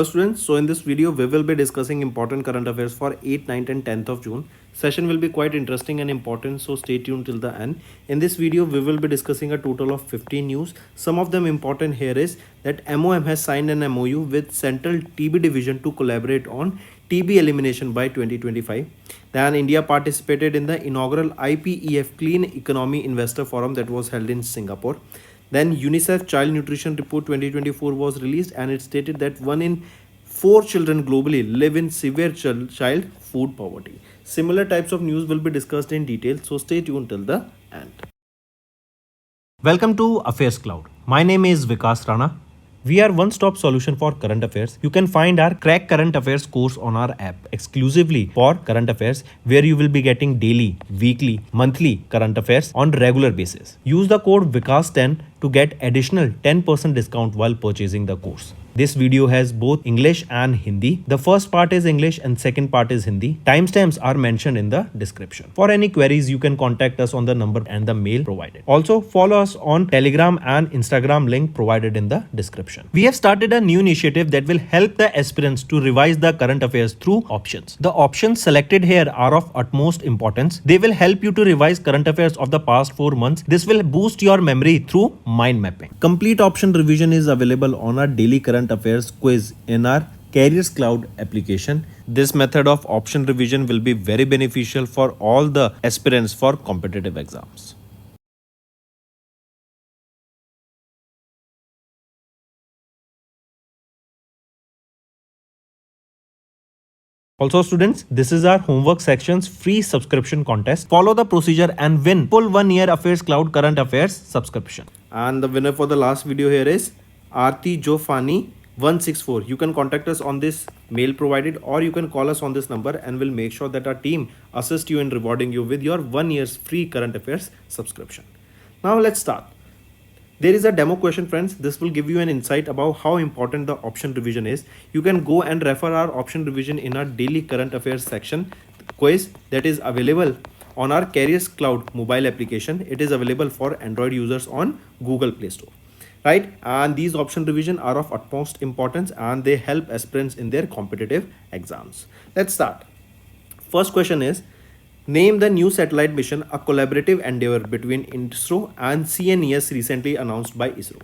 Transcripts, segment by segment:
Hello students, so in this video we will be discussing important current affairs for 8th, 9th and 10th of June. Session will be quite interesting and important, so stay tuned till the end. In this video we will be discussing a total of 15 news. Some of them important here is that MOM has signed an MOU with Central TB Division to collaborate on TB elimination by 2025. Then India participated in the inaugural IPEF Clean Economy Investor Forum that was held in Singapore. Then UNICEF Child Nutrition Report 2024 was released and it stated that 1 in 4 children globally live in severe child food poverty. Similar types of news will be discussed in detail, so stay tuned till the end. Welcome to Affairs Cloud. My name is Vikas Rana. We are one-stop solution for current affairs. You can find our Crack Current Affairs course on our app exclusively for current affairs, where you will be getting daily, weekly, monthly current affairs on regular basis. Use the code VIKAS10 to get additional 10% discount while purchasing the course. This video has both English and Hindi. The first part is English and second part is Hindi. Timestamps are mentioned in the description. For any queries, you can contact us on the number and the mail provided. Also, follow us on Telegram and Instagram link provided in the description. We have started a new initiative that will help the aspirants to revise the current affairs through options. The options selected here are of utmost importance. They will help you to revise current affairs of the past 4 months. This will boost your memory through mind mapping. Complete option revision is available on our daily current affairs quiz in our Careers Cloud application. This method of option revision will be very beneficial for all the aspirants for competitive exams. Also students, this is our homework section's free subscription contest. Follow the procedure and win full 1 year Affairs Cloud current affairs subscription. And the winner for the last video here is Aarti Jofani 164. You can contact us on this mail provided or you can call us on this number and we'll make sure that our team assists you in rewarding you with your 1 year's free current affairs subscription. Now let's start. There is a demo question friends. This will give you an insight about how important the option revision is. You can go and refer our option revision in our daily current affairs section quiz that is available on our Careers Cloud mobile application. It is available for Android users on Google Play Store. Right, and these option revision are of utmost importance and they help aspirants in their competitive exams. Let's start. First question is, name the new satellite mission, a collaborative endeavor between ISRO and CNES recently announced by ISRO.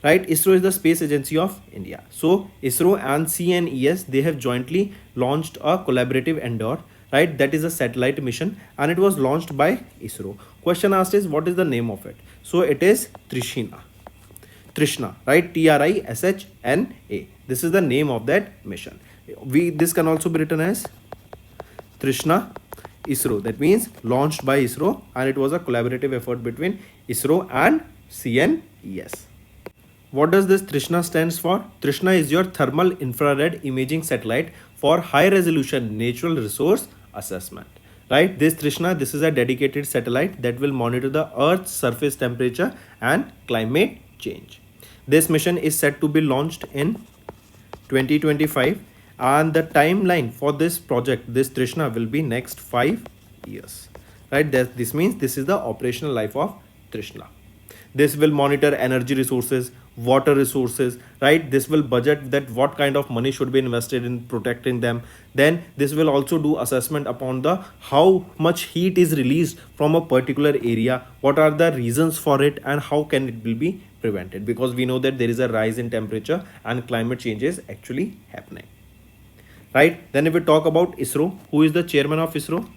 Right, ISRO is the space agency of India. So ISRO and CNES, they have jointly launched a collaborative endeavor, right? That is a satellite mission and it was launched by ISRO. Question asked is, what is the name of it? So it is Trishna, right? TRISHNA. This is the name of that mission. This can also be written as Trishna ISRO. That means launched by ISRO and it was a collaborative effort between ISRO and CNES. What does this Trishna stands for? Trishna is your thermal infrared imaging satellite for high resolution natural resource assessment. Right? This Trishna, this is a dedicated satellite that will monitor the Earth's surface temperature and climate change. This mission is set to be launched in 2025 and the timeline for this project, this Trishna, will be next 5 years. Right? This means this is the operational life of Trishna. This will monitor energy resources, water resources, right? This will budget that what kind of money should be invested in protecting them. Then this will also do assessment upon the how much heat is released from a particular area, what are the reasons for it and how can it will be prevented, because we know that there is a rise in temperature and climate change is actually happening. Right? Then if we talk about ISRO, who is the chairman of ISRO?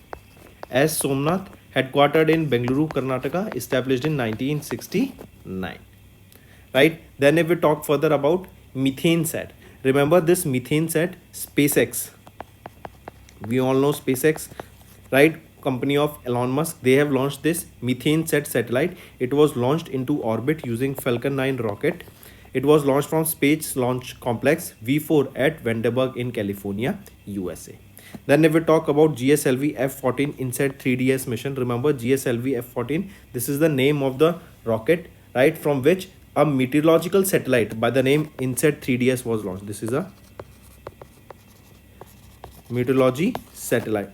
S. Somnath, headquartered in Bengaluru, Karnataka, established in 1969. Right? Then if we talk further about MethaneSat, remember this MethaneSat, SpaceX. We all know SpaceX, right? Company of Elon Musk. They have launched this MethaneSat satellite. It was launched into orbit using Falcon 9 rocket. It was launched from Space Launch Complex V4 at Vandenberg in California, USA. Then if we talk about GSLV F-14 INSAT 3DS mission, remember GSLV F-14, this is the name of the rocket, right, from which a meteorological satellite by the name INSAT 3DS was launched. This is a meteorological satellite,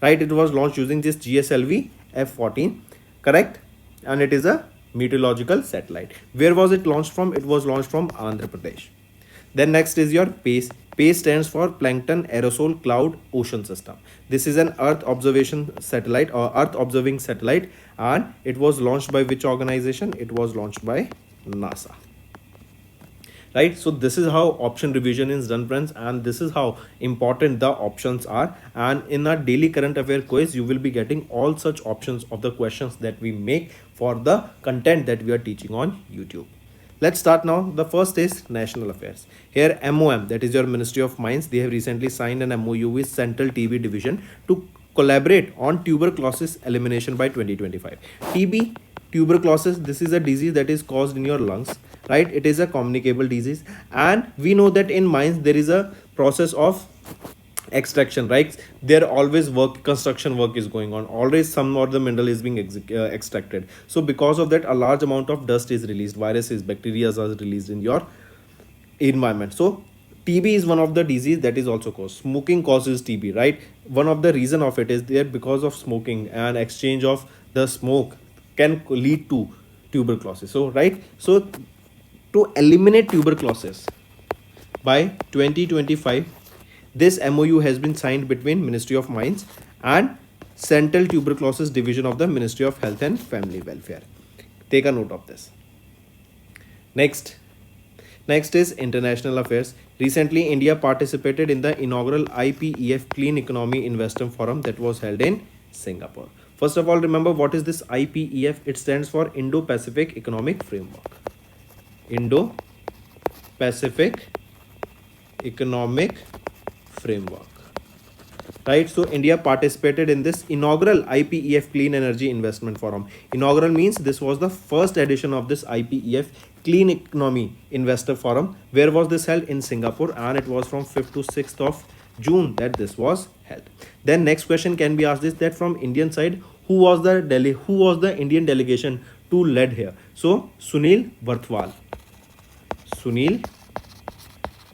right? It was launched using this GSLV F-14, correct? And it is a meteorological satellite. Where was it launched from? It was launched from Andhra Pradesh. Then next is your PACE. PACE stands for Plankton Aerosol Cloud Ocean System. This is an Earth observation satellite or Earth observing satellite, and it was launched by which organization? It was launched by NASA. Right, so this is how option revision is done, friends, and this is how important the options are. And in our daily current affair quiz, you will be getting all such options of the questions that we make for the content that we are teaching on YouTube. Let's start now. The first is national affairs. Here MOM, that is your Ministry of Mines, they have recently signed an MOU with Central TB division to collaborate on tuberculosis elimination by 2025. TB, tuberculosis, this is a disease that is caused in your lungs, right? It is a communicable disease, and we know that in mines there is a process of extraction, right? There always construction work is going on, always some or the mineral is being extracted. So because of that, a large amount of dust is released, viruses, bacteria are released in your environment. So TB is one of the disease that is also caused. Smoking causes TB, right? One of the reason of it is there because of smoking, and exchange of the smoke can lead to tuberculosis. So right, so to eliminate tuberculosis by 2025, this MOU has been signed between Ministry of Mines and Central Tuberculosis Division of the Ministry of Health and Family Welfare. Take a note of this. Next is international affairs. Recently, India participated in the inaugural IPEF Clean Economy Investment Forum that was held in Singapore. First of all, remember what is this IPEF? It stands for Indo-Pacific Economic Framework. Indo-Pacific Economic Framework. Right, so India participated in this inaugural IPEF Clean Energy Investment Forum. Inaugural means this was the first edition of this IPEF Clean Economy Investor Forum. Where was this held? In Singapore, and it was from 5th to 6th of June that this was held. Then next question can be asked is that from Indian side, who was the Indian delegation to lead here? So Sunil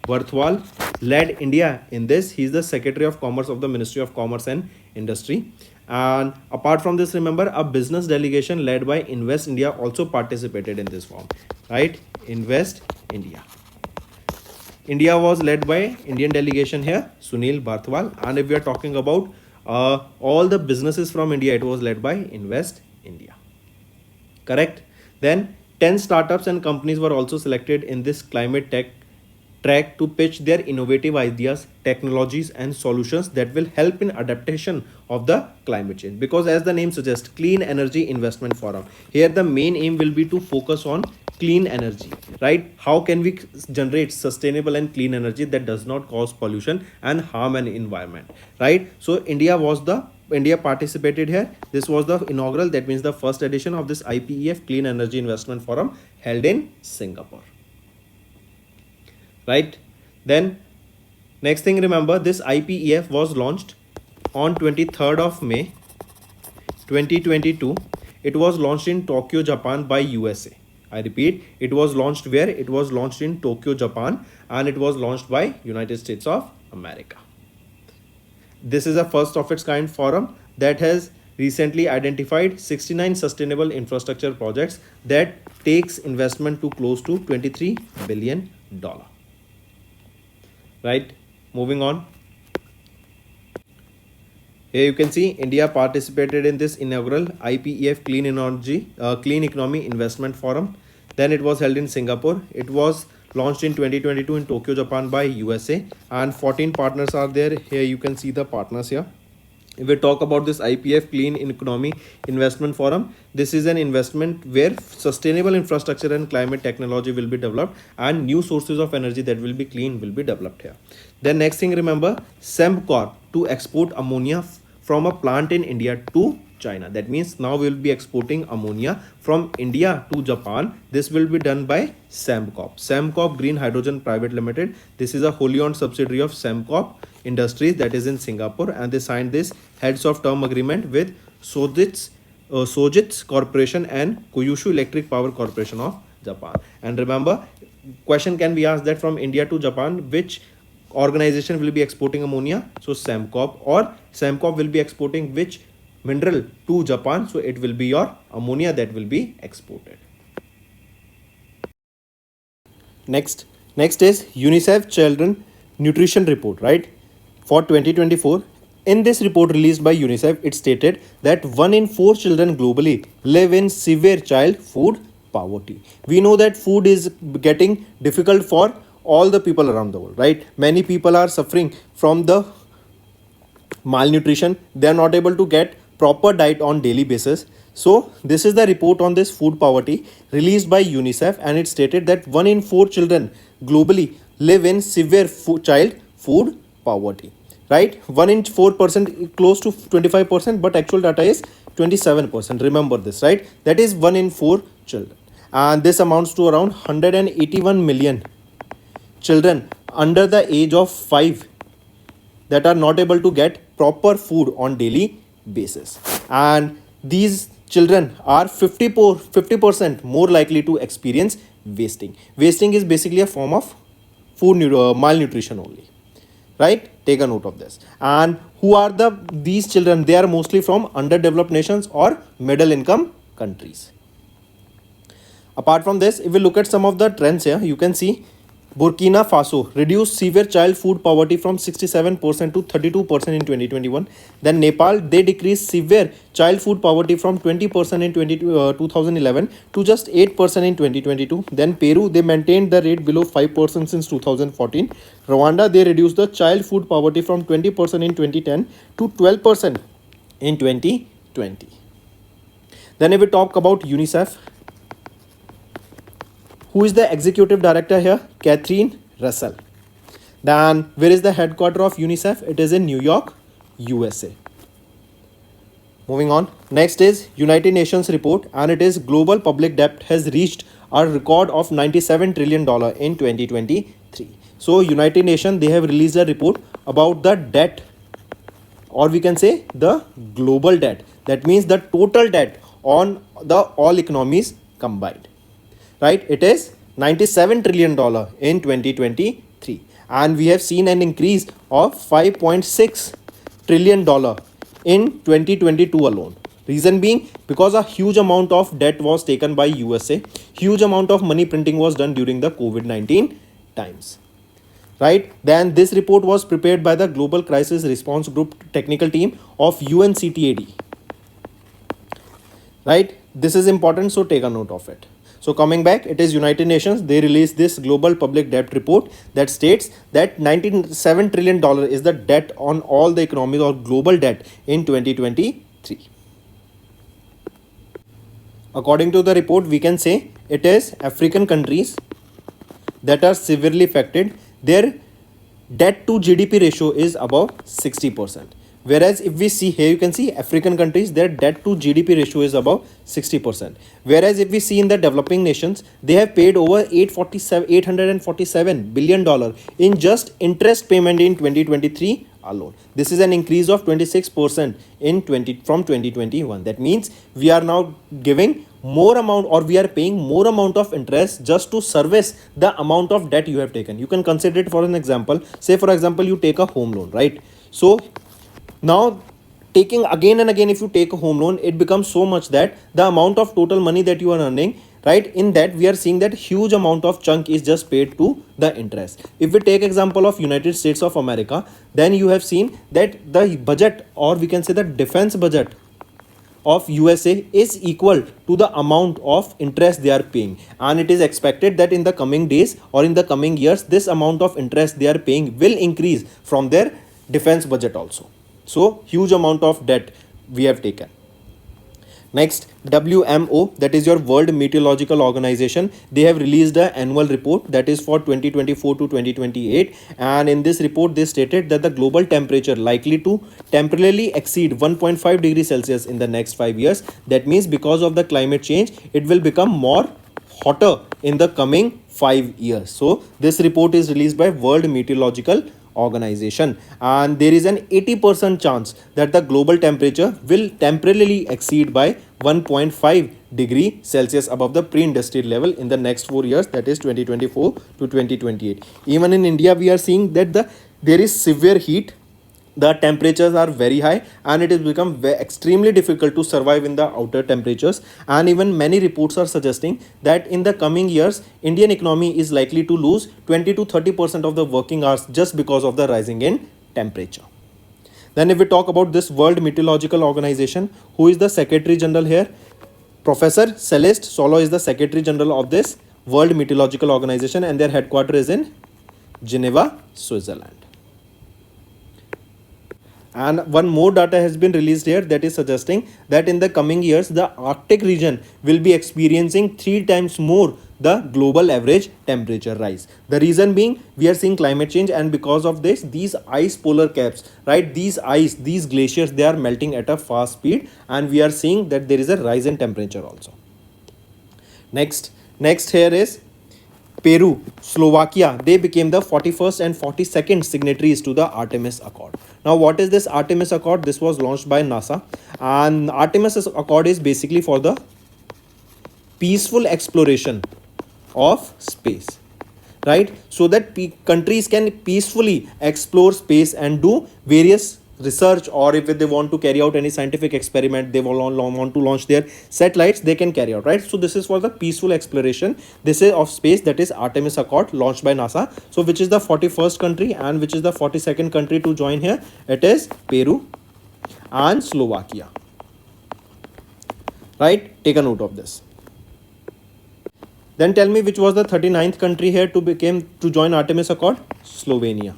Varthwal led India in this. He is the Secretary of Commerce of the Ministry of Commerce and Industry. And apart from this, remember a business delegation led by Invest India also participated in this forum, right? Invest India. India was led by Indian delegation here, Sunil Barthwal. And if we are talking about all the businesses from India, it was led by Invest India. Correct? Then 10 startups and companies were also selected in this climate tech track to pitch their innovative ideas, technologies and solutions that will help in adaptation of the climate change. Because as the name suggests, Clean Energy Investment Forum, here the main aim will be to focus on clean energy, right? How can we generate sustainable and clean energy that does not cause pollution and harm an environment, right? So India participated here. This was the inaugural, that means the first edition of this IPEF Clean Energy Investment Forum held in Singapore. Right, then next thing, remember this IPEF was launched on 23rd of May 2022. It was launched in Tokyo, Japan by USA. I repeat, it was launched where? It was launched in Tokyo, Japan, and it was launched by United States of America. This is a first of its kind forum that has recently identified 69 sustainable infrastructure projects that takes investment to close to $23 billion. Right, moving on. Here you can see India participated in this inaugural IPEF Clean Economy Investment Forum. Then it was held in Singapore. It was launched in 2022 in Tokyo, Japan by USA, and 14 partners are there. Here you can see the partners here. If we talk about this IPEF Clean Economy Investment Forum, this is an investment where sustainable infrastructure and climate technology will be developed and new sources of energy that will be clean will be developed here. Then next thing, remember Sembcorp to export ammonia from a plant in India to China. That means now we will be exporting ammonia from India to Japan. This will be done by Sembcorp Green Hydrogen Private Limited. This is a wholly owned subsidiary of Sembcorp Industries that is in Singapore, and they signed this heads of term agreement with Sojitz Corporation and Kyushu Electric Power Corporation of Japan. And remember, question can be asked that from India to Japan, which organization will be exporting ammonia? So Sembcorp, or Sembcorp will be exporting which mineral to Japan? So it will be your ammonia that will be exported. Next, Next is UNICEF Children Nutrition Report, right? For 2024. In this report released by UNICEF, it stated that 1 in 4 children globally live in severe child food poverty. We know that food is getting difficult for all the people around the world, right? Many people are suffering from the malnutrition. They are not able to get proper diet on daily basis. So this is the report on this food poverty released by UNICEF, and it stated that 1 in 4 children globally live in severe child food poverty, right? 1 in 4%, close to 25%, but actual data is 27%. Remember this, right? That is 1 in 4 children, and this amounts to around 181 million children under the age of 5 that are not able to get proper food on daily basis, and these children are 50% more likely to experience wasting is basically a form of food malnutrition only, right? Take a note of this. And who are these children? They are mostly from underdeveloped nations or middle income countries. Apart from this, if we look at some of the trends here, you can see Burkina Faso reduced severe child food poverty from 67% to 32% in 2021. Then Nepal, they decreased severe child food poverty from 20% in 2011 to just 8% in 2022. Then Peru, they maintained the rate below 5% since 2014. Rwanda, they reduced the child food poverty from 20% in 2010 to 12% in 2020. Then if we talk about UNICEF, who is the executive director here? Catherine Russell. Then where is the headquarters of UNICEF? It is in New York, USA. Moving on. Next is United Nations report, and it is global public debt has reached a record of $97 trillion in 2023. So United Nations, they have released a report about the debt, or we can say the global debt. That means the total debt on the all economies combined, right? It is $97 trillion in 2023, and we have seen an increase of $5.6 trillion in 2022 alone. Reason being, because a huge amount of debt was taken by USA, huge amount of money printing was done during the COVID-19 times, right? Then this report was prepared by the Global Crisis Response Group technical team of UNCTAD, right? This is important, so take a note of it. So coming back, it is United Nations. They released this global public debt report that states that $97 trillion is the debt on all the economies or global debt in 2023. According to the report, we can say it is African countries that are severely affected. Their debt to GDP ratio is above 60%. Whereas if we see here, you can see African countries, their debt to GDP ratio is above 60%. Whereas if we see in the developing nations, they have paid over $847 billion in just interest payment in 2023 alone. This is an increase of 26% from 2021. That means we are now giving more amount, or we are paying more amount of interest just to service the amount of debt you have taken. You can consider it for an example. Say for example, you take a home loan, right? So now taking again and again, if you take a home loan, it becomes so much that the amount of total money that you are earning, right, in that we are seeing that huge amount of chunk is just paid to the interest. If we take example of United States of America, then you have seen that the budget, or we can say the defense budget of USA is equal to the amount of interest they are paying, and it is expected that in the coming days or in the coming years, this amount of interest they are paying will increase from their defense budget also. So huge amount of debt we have taken. Next, WMO, that is your World Meteorological Organization. They have released an annual report that is for 2024 to 2028, and in this report they stated that the global temperature likely to temporarily exceed 1.5 degrees Celsius in the next 5 years. That means because of the climate change, it will become more hotter in the coming 5 years. So this report is released by World Meteorological Organization, and there is an 80% chance that the global temperature will temporarily exceed by 1.5 degree Celsius above the pre-industrial level in the next 4 years, that is 2024 to 2028. Even in India, we are seeing that there is severe heat the temperatures are very high and it has become extremely difficult to survive in the outer temperatures, and even many reports are suggesting that in the coming years Indian economy is likely to lose 20 to 30% of the working hours just because of the rising in temperature. Then if we talk about this World Meteorological Organization, who is the Secretary General here? Professor Celeste Solo is the Secretary General of this World Meteorological Organization, and their headquarters is in Geneva, Switzerland. And one more data has been released here that is suggesting that in the coming years the Arctic region will be experiencing 3 times more the global average temperature rise. The reason being, we are seeing climate change, and because of this, these ice polar caps, right, these glaciers, they are melting at a fast speed, and we are seeing that there is a rise in temperature also. Next here is Peru, Slovakia. They became the 41st and 42nd signatories to the Artemis Accord. Now, what is this Artemis Accord? This was launched by NASA, and Artemis Accord is basically for the peaceful exploration of space, right? So that countries can peacefully explore space and do various research, or if they want to carry out any scientific experiment, they will want to launch their satellites, they can carry out, right? So this is for the peaceful exploration, this is of space, that is Artemis Accord launched by NASA. So which is the 41st country and which is the 42nd country to join here? It is Peru and Slovakia, right? Take a note of this. Then tell me which was the 39th country here to join Artemis Accord? Slovenia,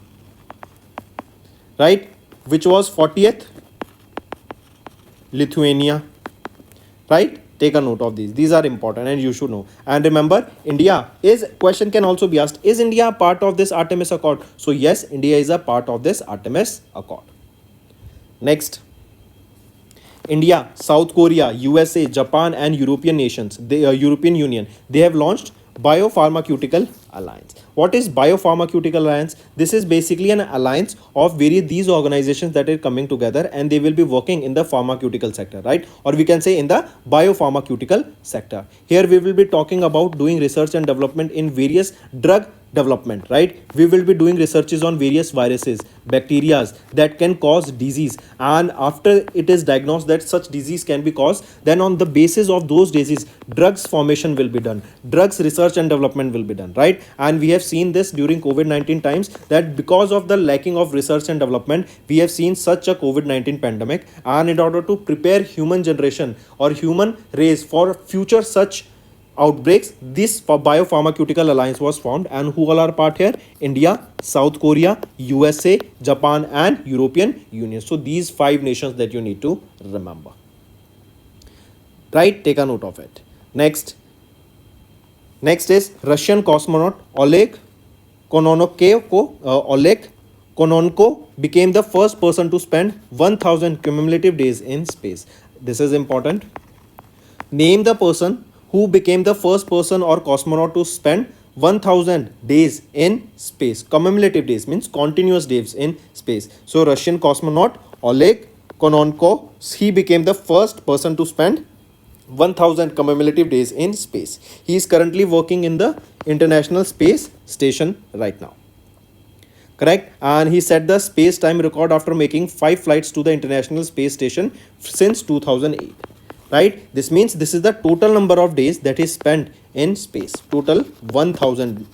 right? Which was 40th? Lithuania, right? Take a note of these are important and you should know. And remember, India is, question can also be asked, is India a part of this Artemis Accord? So yes, India is a part of this Artemis Accord. Next, India, South Korea, USA, Japan and European nations, the European Union, they have launched Biopharmaceutical Alliance. What is Biopharmaceutical Alliance? This is basically an alliance of these organizations that are coming together, and they will be working in the pharmaceutical sector, right? Or we can say in the biopharmaceutical sector. Here we will be talking about doing research and development in various drug development, right? We will be doing researches on various viruses, bacteria that can cause disease, and after it is diagnosed that such disease can be caused, then on the basis of those disease, drugs formation will be done, drugs research and development will be done, right? And we have seen this during COVID-19 times, that because of the lacking of research and development, we have seen such a COVID-19 pandemic, and in order to prepare human generation or human race for future such outbreaks, this Biopharmaceutical Alliance was formed. And who all are part here? India, South Korea, USA, Japan and European Union. So these 5 nations that you need to remember, right? Take a note of it. Next is Russian cosmonaut Oleg Kononenko became the first person to spend 1000 cumulative days in space. This is important. Name the person who became the first person or cosmonaut to spend 1000 days in space. Cumulative days means continuous days in space. So Russian cosmonaut Oleg Kononenko, he became the first person to spend 1000 cumulative days in space. He is currently working in the International Space Station right now. Correct? And he set the space time record after making 5 flights to the International Space Station since 2008. Right? This means this is the total number of days that is spent in space, total 1000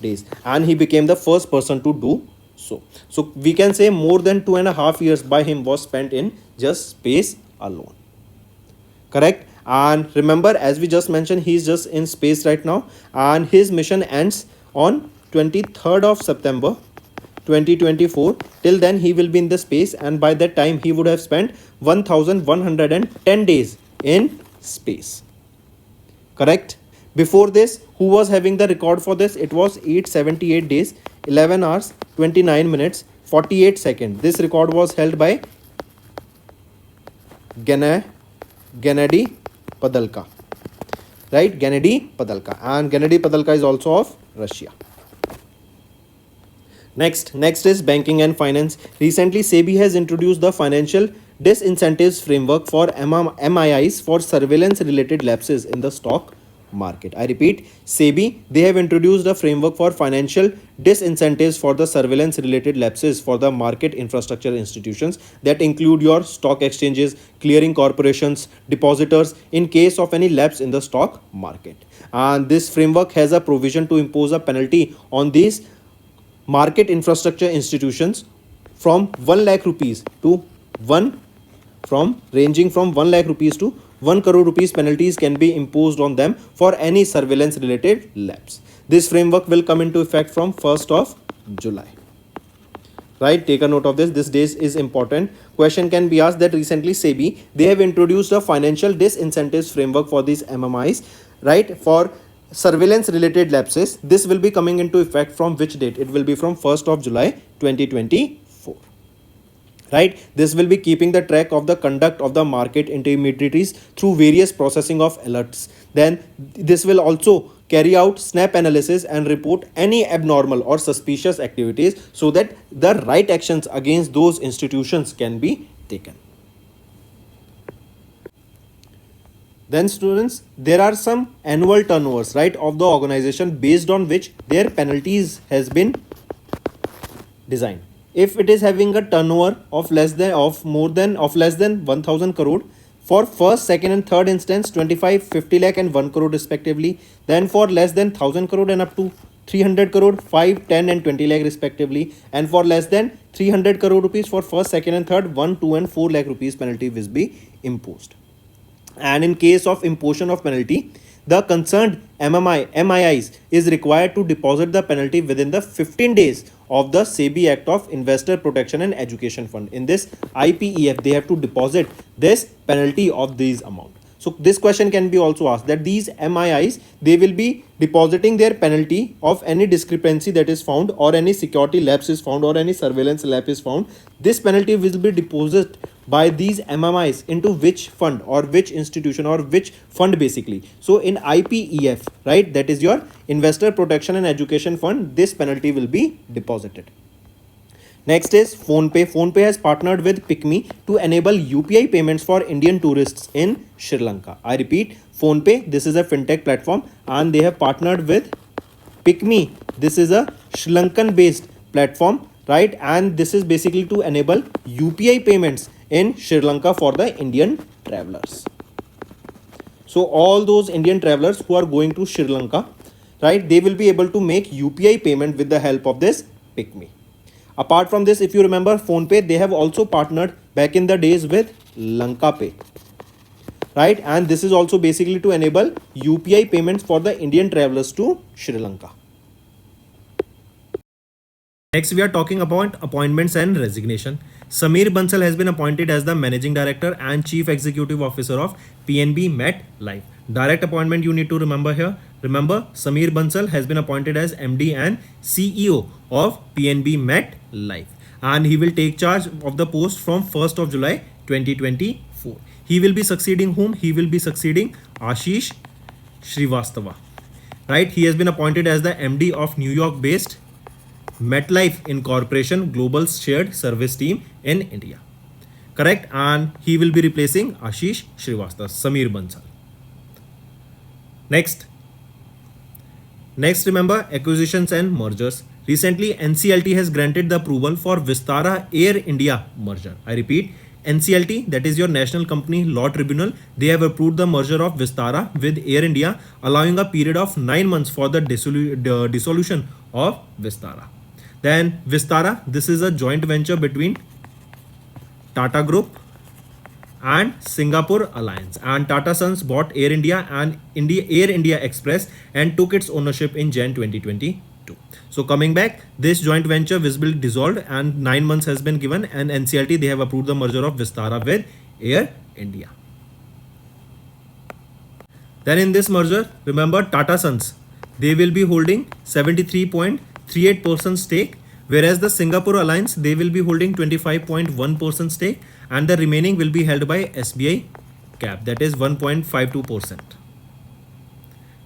days, and he became the first person to do so. So we can say more than 2.5 years by him was spent in just space alone. Correct? And remember, as we just mentioned, he is just in space right now, and his mission ends on 23rd of September 2024. Till then he will be in the space, and by that time he would have spent 1110 days in space. Correct? Before this, who was having the record for this? It was 878 days, 11 hours, 29 minutes, 48 seconds. This record was held by Gennady Padalka. Right? Gennady Padalka. And Gennady Padalka is also of Russia. Next is banking and finance. Recently, SEBI has introduced the financial disincentives framework for MIIs for surveillance related lapses in the stock market. I repeat, SEBI, they have introduced a framework for financial disincentives for the surveillance related lapses for the market infrastructure institutions that include your stock exchanges, clearing corporations, depositors in case of any lapse in the stock market. And this framework has a provision to impose a penalty on these market infrastructure institutions from 1 lakh rupees to 1 from ranging from 1 lakh rupees to 1 crore rupees penalties can be imposed on them for any surveillance related lapse. This framework will come into effect from 1st of July. Right, take a note of this date is important. Question can be asked that recently SEBI, they have introduced a financial disincentives framework for these MMIs, right, for surveillance related lapses. This will be coming into effect from which date? It will be from 1st of July 2024. Right, this will be keeping the track of the conduct of the market intermediaries through various processing of alerts. Then this will also carry out snap analysis and report any abnormal or suspicious activities so that the right actions against those institutions can be taken. Then students, there are some annual turnovers, right, of the organization based on which their penalties has been designed. If it is having a turnover of less than 1000 crore, for first, second and third instance 25, 50 lakh and 1 crore respectively. Then for less than 1000 crore and up to 300 crore, 5, 10 and 20 lakh respectively. And for less than 300 crore rupees for first, second and third, 1, 2 and 4 lakh rupees penalty will be imposed. And in case of imposition of penalty, the concerned MIIs is required to deposit the penalty within the 15 days of the SEBI Act of Investor Protection and Education Fund. In this IPEF, they have to deposit this penalty of these amount. So this question can be also asked that these MIIs, they will be depositing their penalty of any discrepancy that is found or any security lapse is found or any surveillance lapse is found. This penalty will be deposited by these MMIs into which fund or which institution or which fund basically. So in IPEF, right, that is your Investor Protection and Education Fund, this penalty will be deposited. Next is PhonePe. PhonePe has partnered with PickMe to enable UPI payments for Indian tourists in Sri Lanka. I repeat, PhonePe, this is a fintech platform and they have partnered with PickMe. This is a Sri Lankan based platform, right, and this is basically to enable UPI payments in Sri Lanka for the Indian travelers. So all those Indian travelers who are going to Sri Lanka, right, they will be able to make UPI payment with the help of this PickMe. Apart from this, if you remember PhonePe, they have also partnered back in the days with LankaPay, right, and this is also basically to enable UPI payments for the Indian travelers to Sri Lanka. Next, we are talking about appointments and resignation. Sameer Bansal has been appointed as the Managing Director and Chief Executive Officer of PNB MetLife. Direct appointment you need to remember here. Remember, Sameer Bansal has been appointed as MD and CEO of PNB MetLife. And he will take charge of the post from 1st of July 2024. He will be succeeding whom? He will be succeeding Ashish Srivastava. Right? He has been appointed as the MD of New York-based MetLife Incorporation Global Shared Service Team in India. Correct? And he will be replacing Ashish Srivastava, Sameer Bansal. Next, remember acquisitions and mergers. Recently, NCLT has granted the approval for Vistara Air India merger. I repeat, NCLT, that is your National Company Law Tribunal, they have approved the merger of Vistara with Air India, allowing a period of 9 months for the dissolution of Vistara. Then Vistara, this is a joint venture between Tata Group and Singapore Alliance, and Tata Sons bought Air India and Air India Express and took its ownership in Jan 2022. So coming back, this joint venture visibly dissolved and 9 months has been given, and NCLT, they have approved the merger of Vistara with Air India. Then in this merger, remember Tata Sons, they will be holding 73.38% stake, whereas the Singapore Alliance, they will be holding 25.1% stake, and the remaining will be held by SBI Cap, that is 1.52%.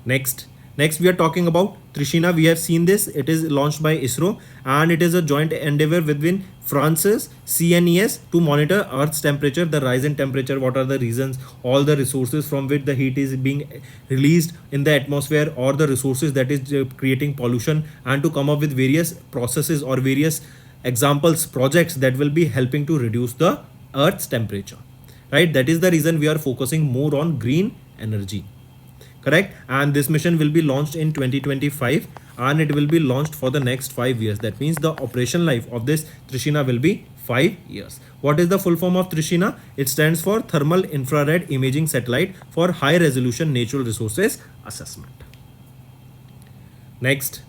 Next, Next, we are talking about Trishina. We have seen this. It is launched by ISRO and it is a joint endeavor between France's CNES to monitor Earth's temperature, the rise in temperature, what are the reasons, all the resources from which the heat is being released in the atmosphere, or the resources that is creating pollution, and to come up with various processes or various examples, projects that will be helping to reduce the Earth's temperature. Right? That is the reason we are focusing more on green energy. Correct? And this mission will be launched in 2025 and it will be launched for the next 5 years. That means the operation life of this Trishina will be 5 years. What is the full form of Trishina? It stands for Thermal Infrared Imaging Satellite for High Resolution Natural Resources Assessment. Next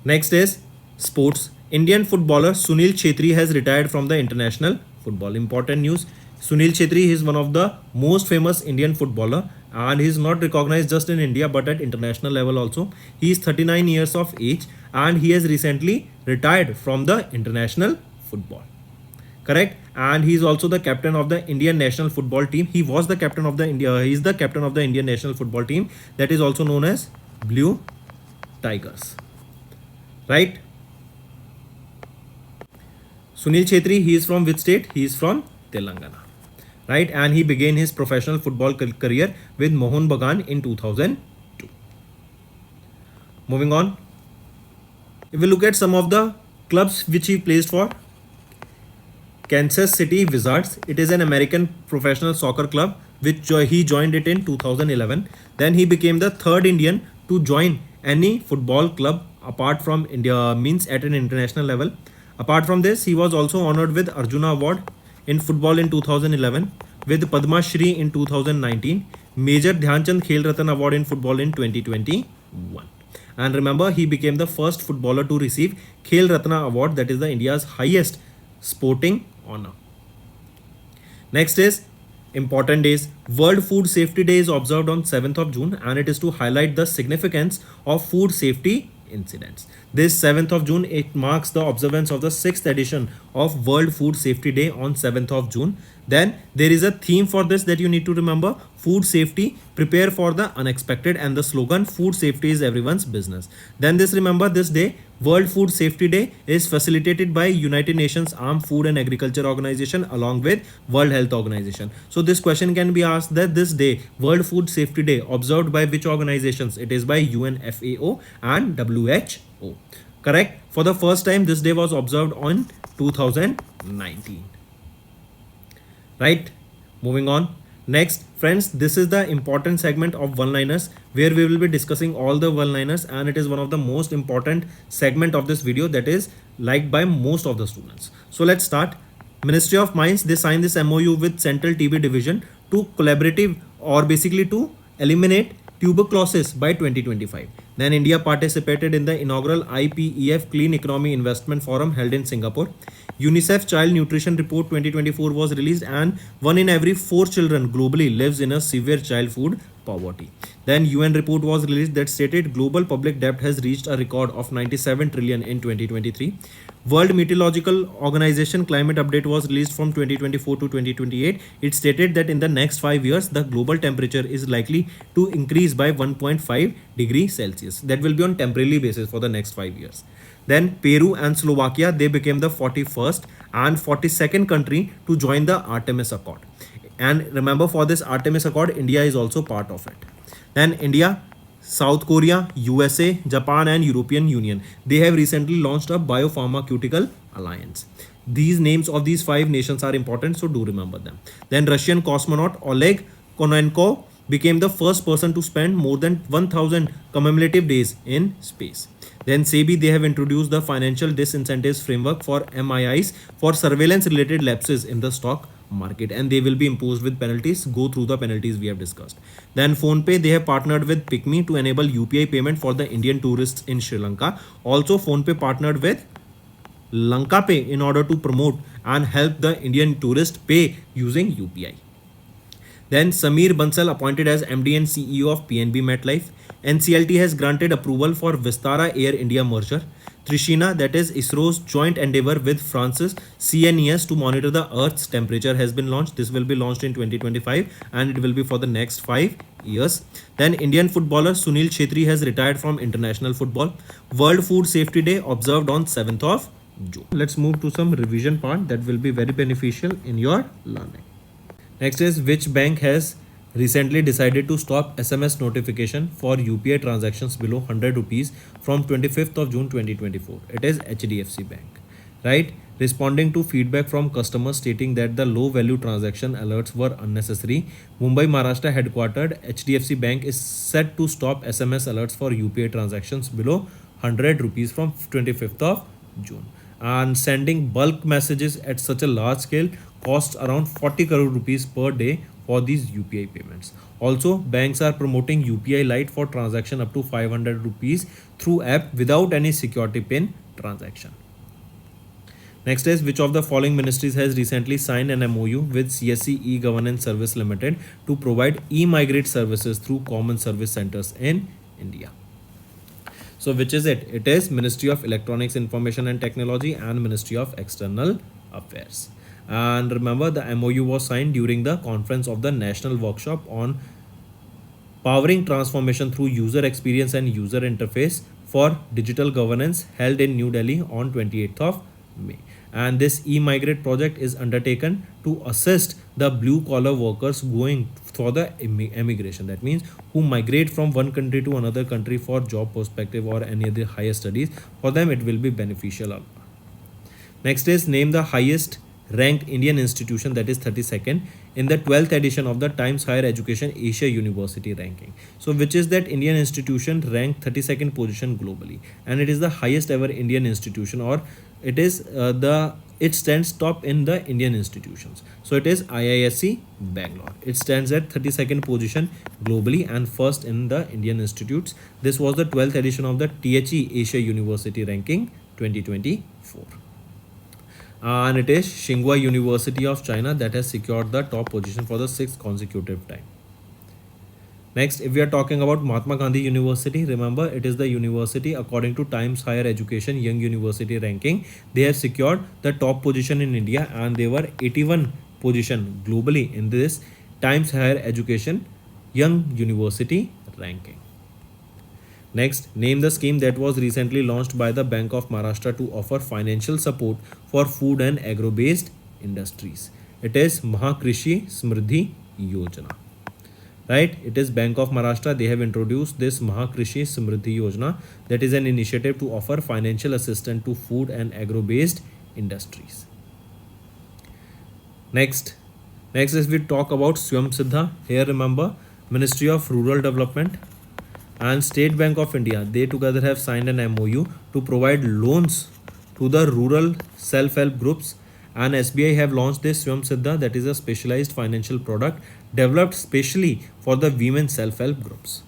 is sports. Indian footballer Sunil Chhetri has retired from the international football. Important news. Sunil Chhetri is one of the most famous Indian footballer and he is not recognized just in India but at international level also. He is 39 years of age and he has recently retired from the international football. Correct? And he is also the captain of the Indian national football team. He was the captain of the he is the captain of the Indian national football team, that is also known as Blue Tigers. Right? Sunil Chhetri, he is from which state? He is from Telangana. Right? And he began his professional football career with Mohun Bagan in 2002. Moving on. If we look at some of the clubs which he plays for, Kansas City Wizards. It is an American professional soccer club which he joined it in 2011. Then he became the third Indian to join any football club apart from India, means at an international level. Apart from this, he was also honored with Arjuna Award in football in 2011, with Padma Shri in 2019, Major Dhyanchand Khel Ratan Award in football in 2021. And remember, he became the first footballer to receive Khel Ratna Award, that is the India's highest sporting honor. Next is important days. World Food Safety Day is observed on 7th of June and it is to highlight the significance of food safety incidents. This 7th of June, it marks the observance of the 6th edition of World Food Safety Day on 7th of June. Then there is a theme for this that you need to remember: food safety, prepare for the unexpected, and the slogan food safety is everyone's business. Then remember this day, World Food Safety Day, is facilitated by United Nations Armed Food and Agriculture Organization along with World Health Organization. So this question can be asked that this day, World Food Safety Day, observed by which organizations? It is by UNFAO and WHO. Correct? For the first time, this day was observed on 2019. Right? Moving on. Next, friends, this is the important segment of one-liners where we will be discussing all the one-liners, and it is one of the most important segment of this video that is liked by most of the students. So let's start. Ministry of Mines, they signed this MOU with Central TB Division to collaborative or basically to eliminate tuberculosis by 2025. Then India participated in the inaugural IPEF Clean Economy Investment Forum held in Singapore. UNICEF Child Nutrition Report 2024 was released, and 1 in every 4 children globally lives in a severe child food poverty. Then UN report was released that stated global public debt has reached a record of 97 trillion in 2023. World Meteorological Organization climate update was released from 2024 to 2028. It stated that in the next 5 years, the global temperature is likely to increase by 1.5 degrees Celsius. That will be on temporary basis for the next 5 years. Then Peru and Slovakia, they became the 41st and 42nd country to join the Artemis Accord. And remember, for this Artemis Accord, India is also part of it. Then India, South Korea, USA, Japan and European Union, they have recently launched a biopharmaceutical alliance. These names of these 5 nations are important, so do remember them. Then Russian cosmonaut Oleg Kononenko became the first person to spend more than 1000 commemorative days in space. Then SEBI, they have introduced the financial disincentives framework for MIIs for surveillance related lapses in the stock market, and they will be imposed with penalties. Go through the penalties we have discussed. Then PhonePe, they have partnered with PicMe to enable UPI payment for the Indian tourists in Sri Lanka. Also, PhonePe partnered with Lanka Pay in order to promote and help the Indian tourist pay using UPI. Then Samir Bansal appointed as MD and CEO of PNB MetLife. NCLT has granted approval for Vistara Air India merger. Trishina, that is ISRO's joint endeavor with France's CNES to monitor the Earth's temperature, has been launched. This will be launched in 2025 and it will be for the next 5 years. Then Indian footballer Sunil Chhetri has retired from international football. World Food Safety Day observed on 7th of June. Let's move to some revision part that will be very beneficial in your learning. Next is, which bank has recently decided to stop SMS notification for UPI transactions below 100 rupees from 25th of June 2024. It is HDFC Bank, right? Responding to feedback from customers stating that the low value transaction alerts were unnecessary, Mumbai, Maharashtra headquartered HDFC Bank is set to stop SMS alerts for UPI transactions below 100 rupees from 25th of June. And sending bulk messages at such a large scale costs around 40 crore rupees per day for these UPI payments. Also, banks are promoting UPI Lite for transaction up to 500 rupees through app without any security pin transaction. Next is, which of the following ministries has recently signed an MOU with CSC E-Governance Service Limited to provide e-migrate services through common service centers in India? So which is it? It is Ministry of Electronics, Information and Technology and Ministry of External Affairs. And remember, the MOU was signed during the conference of the National Workshop on Powering Transformation through User Experience and User Interface for Digital Governance held in New Delhi on 28th of May. And this e-migrate project is undertaken to assist the blue collar workers going for the emigration. That means who migrate from one country to another country for job perspective or any other higher studies. For them it will be beneficial. Next is, name the highest ranked Indian institution, that is 32nd in the 12th edition of the Times Higher Education Asia University ranking. So which is that Indian institution ranked 32nd position globally, and it is the highest ever Indian institution, or it is it stands top in the Indian institutions. So it is IISc Bangalore. It stands at 32nd position globally and first in the Indian institutes. This was the 12th edition of the THE Asia University ranking 2024. And it is Tsinghua University of China that has secured the top position for the 6th consecutive time. Next, if we are talking about Mahatma Gandhi University, remember it is the university according to Times Higher Education Young University ranking. They have secured the top position in India and they were 81 position globally in this Times Higher Education Young University ranking. Next, name the scheme that was recently launched by the Bank of Maharashtra to offer financial support for food and agro-based industries. It is Mahakrishi Smriddhi Yojana. Right? It is Bank of Maharashtra. They have introduced this Mahakrishi Smriddhi Yojana, that is an initiative to offer financial assistance to food and agro-based industries. Next is we talk about Swayam Siddha. Here remember, Ministry of Rural Development and State Bank of India, they together have signed an MOU to provide loans to the rural self-help groups, and SBI have launched this Swayam Siddha, that is a specialized financial product developed specially for the women self-help groups.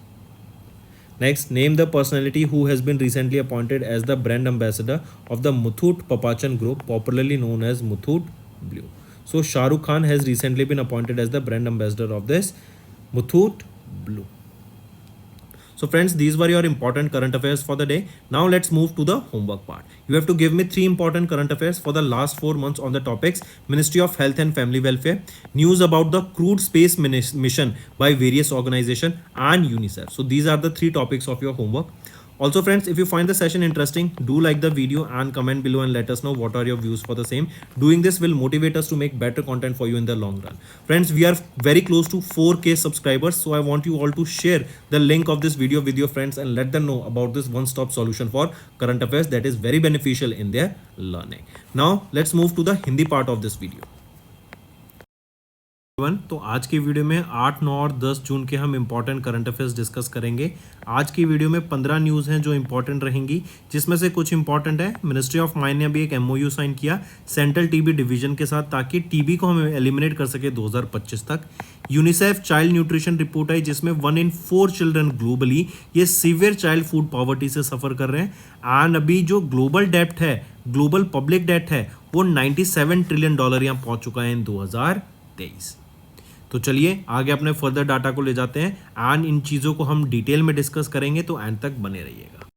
Next, name the personality who has been recently appointed as the brand ambassador of the Muthoot Papachan Group, popularly known as Muthoot Blue. So Shah Rukh Khan has recently been appointed as the brand ambassador of this Muthoot Blue. So friends, these were your important current affairs for the day. Now let's move to the homework part. You have to give me 3 important current affairs for the last 4 months on the topics: Ministry of Health and Family Welfare, news about the crewed space mission by various organizations, and UNICEF. So these are the 3 topics of your homework. Also friends, if you find the session interesting, do like the video and comment below and let us know what are your views for the same. Doing this will motivate us to make better content for you in the long run. Friends, we are very close to 4K subscribers, so I want you all to share the link of this video with your friends and let them know about this one-stop solution for current affairs that is very beneficial in their learning. Now let's move to the Hindi part of this video. तो आज की video में 8, 9 और 10 जून के हम important current affairs discuss करेंगे। आज की वीडियो में 15 न्यूज़ हैं जो इंपॉर्टेंट रहेंगी, जिसमें से कुछ इंपॉर्टेंट है। मिनिस्ट्री ऑफ माइंड ने अभी एक MOU साइन किया सेंट्रल टीबी डिवीजन के साथ, ताकि टीबी को हम एलिमिनेट कर सके 2025 तक। यूनिसेफ चाइल्ड न्यूट्रिशन रिपोर्ट आई, जिसमें 1 in 4 चिल्ड्रन ग्लोबली ये सीवियर चाइल्ड फूड पॉवर्टी से सफ़र कर रहे हैं। एंड अभी जो ग्लोबल डेप्ट है, ग्लोबल पब्लिक डेप्ट है, वो $97 ट्रिलियन यहाँ पहुँच चुका है इन 2023। तो चलिए आगे अपने फर्दर डाटा को ले जाते हैं एंड इन चीज़ों को हम डिटेल में डिस्कस करेंगे, तो एंड तक बने रहिएगा।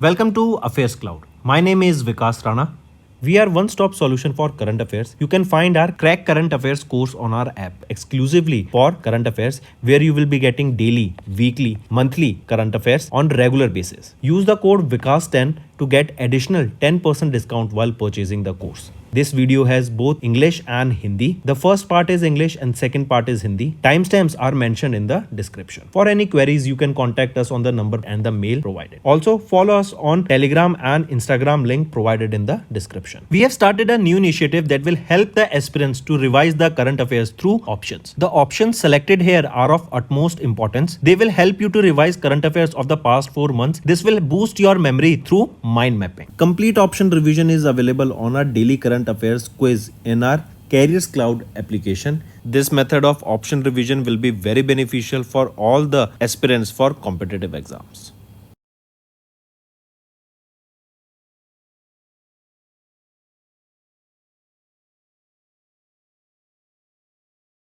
Welcome to Affairs Cloud. My name is Vikas Rana. We are one-stop solution for current affairs. You can find our Crack Current Affairs course on our app exclusively for current affairs, where you will be getting daily, weekly, monthly current affairs on regular basis. Use the code Vikas10 to get additional 10% discount while purchasing the course. This video has both English and Hindi. The first part is English and second part is Hindi. Timestamps are mentioned in the description. For any queries, you can contact us on the number and the mail provided. Also, follow us on Telegram and Instagram link provided in the description. We have started a new initiative that will help the aspirants to revise the current affairs through options. The options selected here are of utmost importance. They will help you to revise current affairs of the past 4 months. This will boost your memory through mind mapping. Complete option revision is available on our daily current affairs quiz in our Careers Cloud application. This method of option revision will be very beneficial for all the aspirants for competitive exams.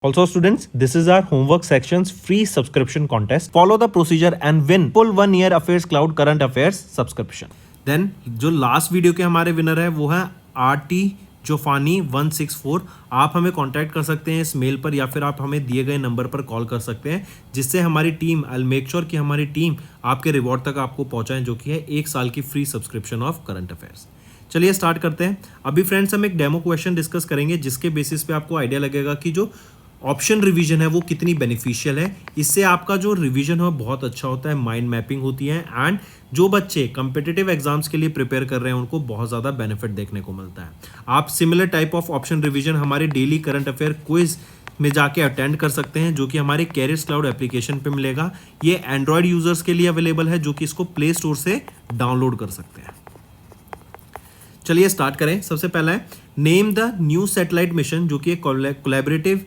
Also students, this is our homework section's free subscription contest. Follow the procedure and win full 1 year Affairs Cloud current affairs subscription. Then जो last video के हमारे winner है वो है RT जोफानी 164। आप हमें contact कर सकते हैं इस मेल पर या फिर आप हमें दिए गए नंबर पर कॉल कर सकते हैं, जिससे हमारी टीम आई मेक श्योर कि हमारी टीम आपके रिवॉर्ड तक आपको पहुंचाएं, जो कि है 1 साल की free subscription of current affairs. चलिए स्टार्ट करते हैं। अभी फ्रेंड्स हम एक डेमो क्वेश्चन डिस्कस करेंगे, जिसके बेसिस पे आपको आइडिया लगेगा कि जो ऑप्शन रिवीजन है वो कितनी बेनिफिशियल है। इससे आपका जो रिवीजन है बहुत अच्छा होता है, माइंड मैपिंग होती है, एंड जो बच्चे कम्पिटिटिव एग्जाम्स के लिए प्रिपेयर कर रहे हैं उनको बहुत ज़्यादा बेनिफिट देखने को मिलता है। आप similar type of option revision हमारे डेली करंट अफेयर क्विज में जाके अटेंड कर सकते हैं, जो कि हमारे कैरियर्स क्लाउड एप्लीकेशन पे मिलेगा। ये एंड्रॉयड यूजर्स के लिए अवेलेबल है, जो कि इसको प्ले स्टोर से डाउनलोड कर सकते हैं। चलिए स्टार्ट करें। सबसे पहला है name the new satellite mission, जो कि एक कोलैबोरेटिव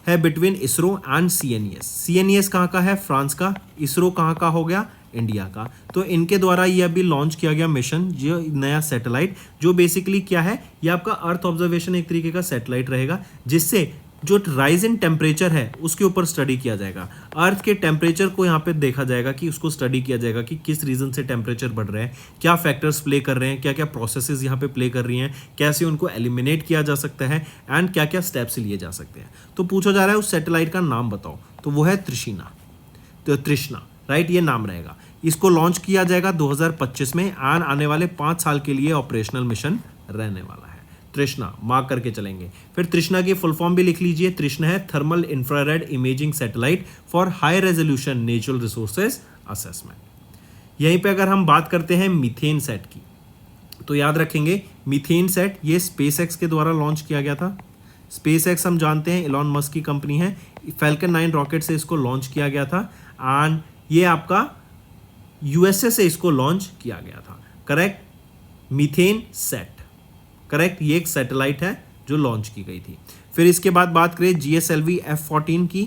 है between ISRO and CNES. CNES कहाँ का है? फ्रांस का। इसरो कहाँ का हो गया? इंडिया का। तो इनके द्वारा ये अभी लॉन्च किया गया मिशन, जो नया सैटेलाइट, जो बेसिकली क्या है, ये आपका अर्थ ऑब्जर्वेशन एक तरीके का सैटेलाइट रहेगा, जिससे जो राइज इन टेम्परेचर है उसके ऊपर स्टडी किया जाएगा। अर्थ के टेम्परेचर को यहाँ पे देखा जाएगा कि उसको स्टडी किया जाएगा कि किस रीजन से टेम्परेचर बढ़ रहा है, क्या फैक्टर्स प्ले कर रहे हैं, क्या क्या प्रोसेसेस यहाँ पे प्ले कर रही हैं, कैसे उनको एलिमिनेट किया जा सकता है, एंड क्या क्या स्टेप्स लिए जा सकते हैं। तो पूछा जा रहा है उस सैटेलाइट का नाम बताओ, तो वो है त्रिशीना, तो तृष्णा, राइट, ये नाम रहेगा। इसको लॉन्च किया जाएगा 2025 में, एंड आने वाले 5 साल के लिए ऑपरेशनल मिशन रहने वाला है। तृष्णा मार्क करके चलेंगे। फिर तृष्णा की फुल फॉर्म भी लिख लीजिए। तृष्णा है thermal infrared imaging satellite for high resolution natural resources assessment. यहीं पे अगर हम बात करते हैं मीथेन सेट की, तो याद रखेंगे मीथेन सेट ये स्पेसएक्स के द्वारा लॉन्च किया गया था। स्पेसएक्स हम जानते हैं इलॉन मस्क की कंपनी है। फैल्कन 9 रॉकेट से इसको लॉन्च किया गया था, एंड ये आपका यूएसए से इसको लॉन्च किया गया था। करेक्ट, मीथेन सेट, करेक्ट, ये एक सैटेलाइट है जो लॉन्च की गई थी। फिर इसके बाद बात करें GSLV F-14 की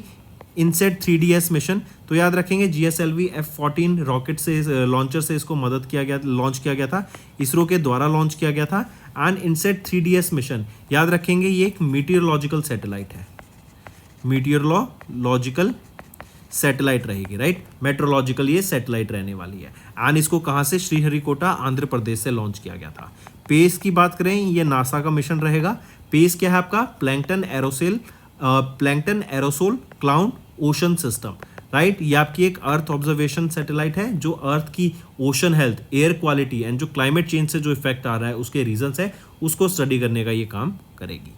इनसेट 3DS मिशन, तो याद रखेंगे GSLV F-14 रॉकेट से लॉन्चर से इसको मदद किया गया, लॉन्च किया गया था, इसरो के द्वारा लॉन्च किया गया था। एंड इनसेट 3DS मिशन याद रखेंगे ये एक मीटियोरोलॉजिकल सैटेलाइट है, मीटियोरोलॉजिकल सैटेलाइट रहेगी, राइट, मेट्रोलॉजिकल ये सैटेलाइट रहने वाली है। एंड इसको कहाँ से? श्रीहरिकोटा आंध्र प्रदेश से लॉन्च किया गया था। पेस की बात करें, ये नासा का मिशन रहेगा। पेस क्या है आपका? Plankton aerosol cloud ocean system, right. ये आपकी एक अर्थ ऑब्जर्वेशन सैटेलाइट है, जो अर्थ की ocean health, air quality and जो क्लाइमेट चेंज से जो इफेक्ट आ रहा है उसके रीजंस है, उसको स्टडी करने का ये काम करेगी।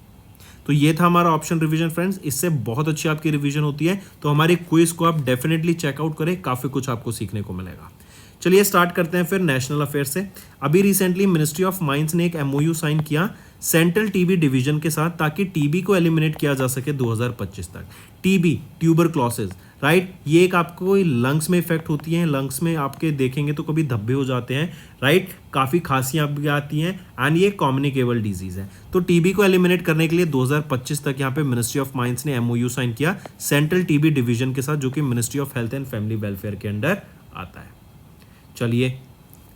तो ये था हमारा ऑप्शन रिवीजन फ्रेंड्स। इससे बहुत अच्छी आपकी रिवीजन होती है, तो हमारे क्विज को आप डेफिनेटली चेकआउट करें, काफ़ी कुछ आपको सीखने को मिलेगा। चलिए स्टार्ट करते हैं फिर नेशनल अफेयर से। अभी रिसेंटली मिनिस्ट्री ऑफ माइंस ने एक MOU साइन किया सेंट्रल टीबी डिवीजन के साथ, ताकि टीबी को एलिमिनेट किया जा सके 2025 तक। टीबी ट्यूबरक्लोसिस, राइट, ये एक आपको लंग्स में इफेक्ट होती है। लंग्स में आपके देखेंगे तो कभी धब्बे हो जाते हैं, राइट, काफ़ी खांसियाँ भी आती हैं, एंड ये कम्युनिकेबल डिजीज़ है। तो टीबी को एलिमिनेट करने के लिए 2025 तक यहाँ पे मिनिस्ट्री ऑफ माइंस ने MOU साइन किया सेंट्रल टीबी डिवीजन के साथ, जो कि ministry of health and family welfare के अंडर आता है। चलिए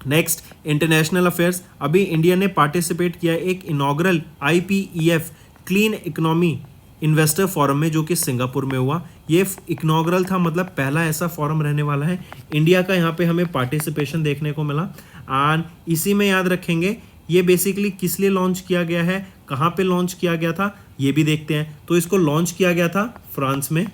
नेक्स्ट, इंटरनेशनल अफेयर्स। अभी इंडिया ने पार्टिसिपेट किया एक inaugural IPEF clean economy investor forum में जो कि सिंगापुर में हुआ। ये इग्नॉग्रल था, मतलब पहला ऐसा फोरम रहने वाला है। इंडिया का यहाँ पे हमें पार्टिसिपेशन देखने को मिला। एंड इसी में याद रखेंगे ये बेसिकली किस लिए लॉन्च किया गया है, कहाँ पे लॉन्च किया गया था, ये भी देखते हैं। तो इसको लॉन्च किया गया था फ्रांस में,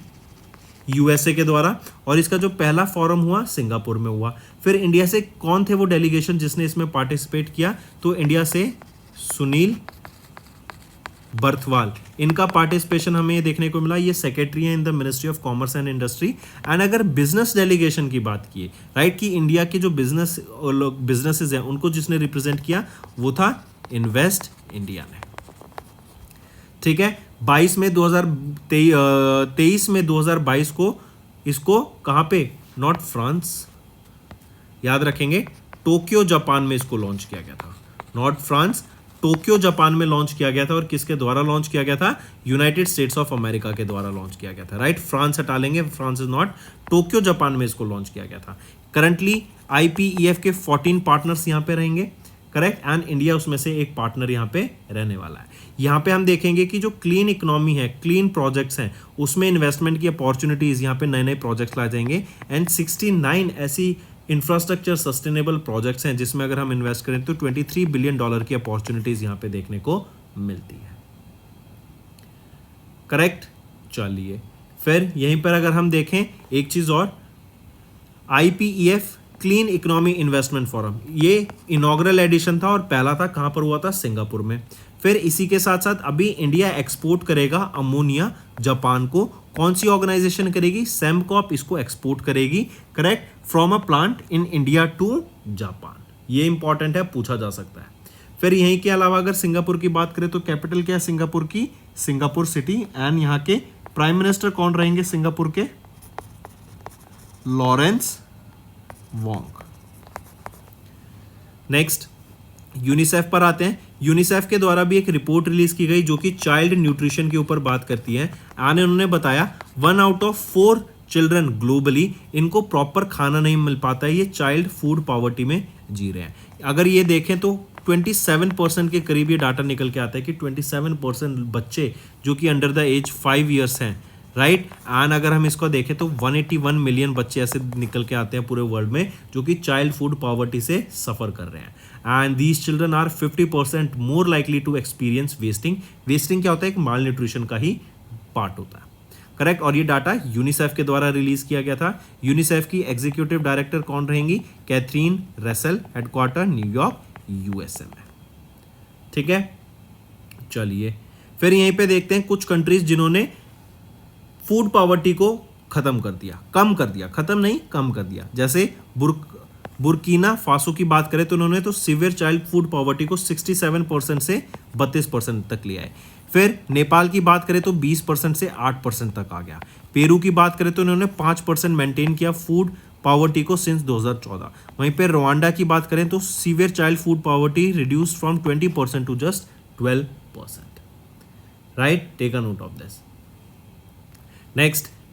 यूएसए के द्वारा, और इसका जो पहला फोरम हुआ सिंगापुर में हुआ। फिर इंडिया से कौन थे वो डेलीगेशन जिसने इसमें पार्टिसिपेट किया, तो इंडिया से सुनील बर्थवाल, इनका पार्टिसिपेशन हमें देखने को मिला। ये सेक्रेटरी है in the ministry of commerce and industry. And अगर बिजनेस डेलीगेशन की बात की, राइट, कि इंडिया के जो बिजनेसेस हैं उनको जिसने रिप्रेजेंट किया वो था इन्वेस्ट इंडिया ने। ठीक है, 22 में 23 में 2022 को इसको कहाँ पे, नॉट फ्रांस, याद रखेंगे टोक्यो जापान में इसको लॉन्च किया गया था। नॉट फ्रांस, टोक्यो जापान में लॉन्च किया गया था। और किसके द्वारा लॉन्च किया गया था, यूनाइटेड स्टेट्स ऑफ अमेरिका के द्वारा लॉन्च किया गया था। राइट, फ्रांस हटा लेंगे, France is not, Tokyo Japan में इसको लॉन्च किया गया था। करंटली IPEF के 14 पार्टनर्स यहाँ पे रहेंगे, करेक्ट, एंड इंडिया उसमें से एक पार्टनर यहाँ पे रहने वाला है। यहाँ पे हम देखेंगे कि जो क्लीन इकोनॉमी है, क्लीन प्रोजेक्ट्स हैं, उसमें इन्वेस्टमेंट की अपॉर्चुनिटीज, यहाँ पे नए नए प्रोजेक्ट्स लाए जाएंगे। एंड 69 ऐसी इंफ्रास्ट्रक्चर सस्टेनेबल प्रोजेक्ट्स हैं जिसमें अगर हम इन्वेस्ट करें तो $23 बिलियन की अपॉर्चुनिटीज यहाँ पे देखने को मिलती है। करेक्ट, चलिए फिर यहीं पर अगर हम देखें एक चीज और, IPEF clean economy investment forum, ये इनॉग्रल एडिशन था और पहला था कहां पर हुआ था, सिंगापुर में। फिर इसी के साथ साथ अभी इंडिया एक्सपोर्ट करेगा अमोनिया जापान को। कौन सी ऑर्गेनाइजेशन करेगी, सेमकॉप इसको एक्सपोर्ट करेगी, correct, from a plant in India to Japan. ये इंपॉर्टेंट है, पूछा जा सकता है। फिर यहीं के अलावा अगर सिंगापुर की बात करें तो कैपिटल क्या है सिंगापुर की, सिंगापुर सिटी। एंड यहाँ के प्राइम मिनिस्टर कौन रहेंगे सिंगापुर के, लॉरेंस वोंग। नेक्स्ट यूनिसेफ पर आते हैं। यूनिसेफ के द्वारा भी एक रिपोर्ट रिलीज की गई जो कि चाइल्ड न्यूट्रिशन के ऊपर बात करती है। एंड उन्होंने बताया 1 आउट ऑफ 4 चिल्ड्रन ग्लोबली, इनको प्रॉपर खाना नहीं मिल पाता है, ये चाइल्ड फूड पॉवर्टी में जी रहे हैं। अगर ये देखें तो 27% के करीब ये डाटा निकल के आता है कि 27% बच्चे जो कि अंडर द एज 5 ईयर्स हैं, राइट। एंड अगर हम इसको देखें तो 181 मिलियन बच्चे ऐसे निकल के आते हैं पूरे वर्ल्ड में जो कि चाइल्ड फूड पॉवर्टी से सफ़र कर रहे हैं। And these children are 50% more likely to experience wasting. Wasting क्या होता है, एक माल न्यूट्रिशन का ही पार्ट होता है, करेक्ट। और ये डाटा यूनिसेफ के द्वारा रिलीज किया गया था। यूनिसेफ की एग्जीक्यूटिव डायरेक्टर कौन रहेंगी, Catherine Russell, headquarter New York USA में, ठीक है। चलिए फिर यहीं पे देखते हैं कुछ कंट्रीज जिन्होंने फूड पॉवर्टी को खत्म कर दिया, कम कर दिया, खत्म नहीं कम कर दिया। जैसे बुर्किना फासो की बात करें तो उन्होंने तो सीवियर चाइल्ड फूड पॉवर्टी को 67% से 32% तक लिया है। फिर नेपाल की बात करें तो 20% से 8% तक आ गया। पेरू की बात करें तो उन्होंने 5% मेंटेन किया फूड पॉवर्टी को सिंस 2014। वहीं पे रवांडा की बात करें तो severe child food poverty reduce from 20% to just 12%, right. Take a note of this.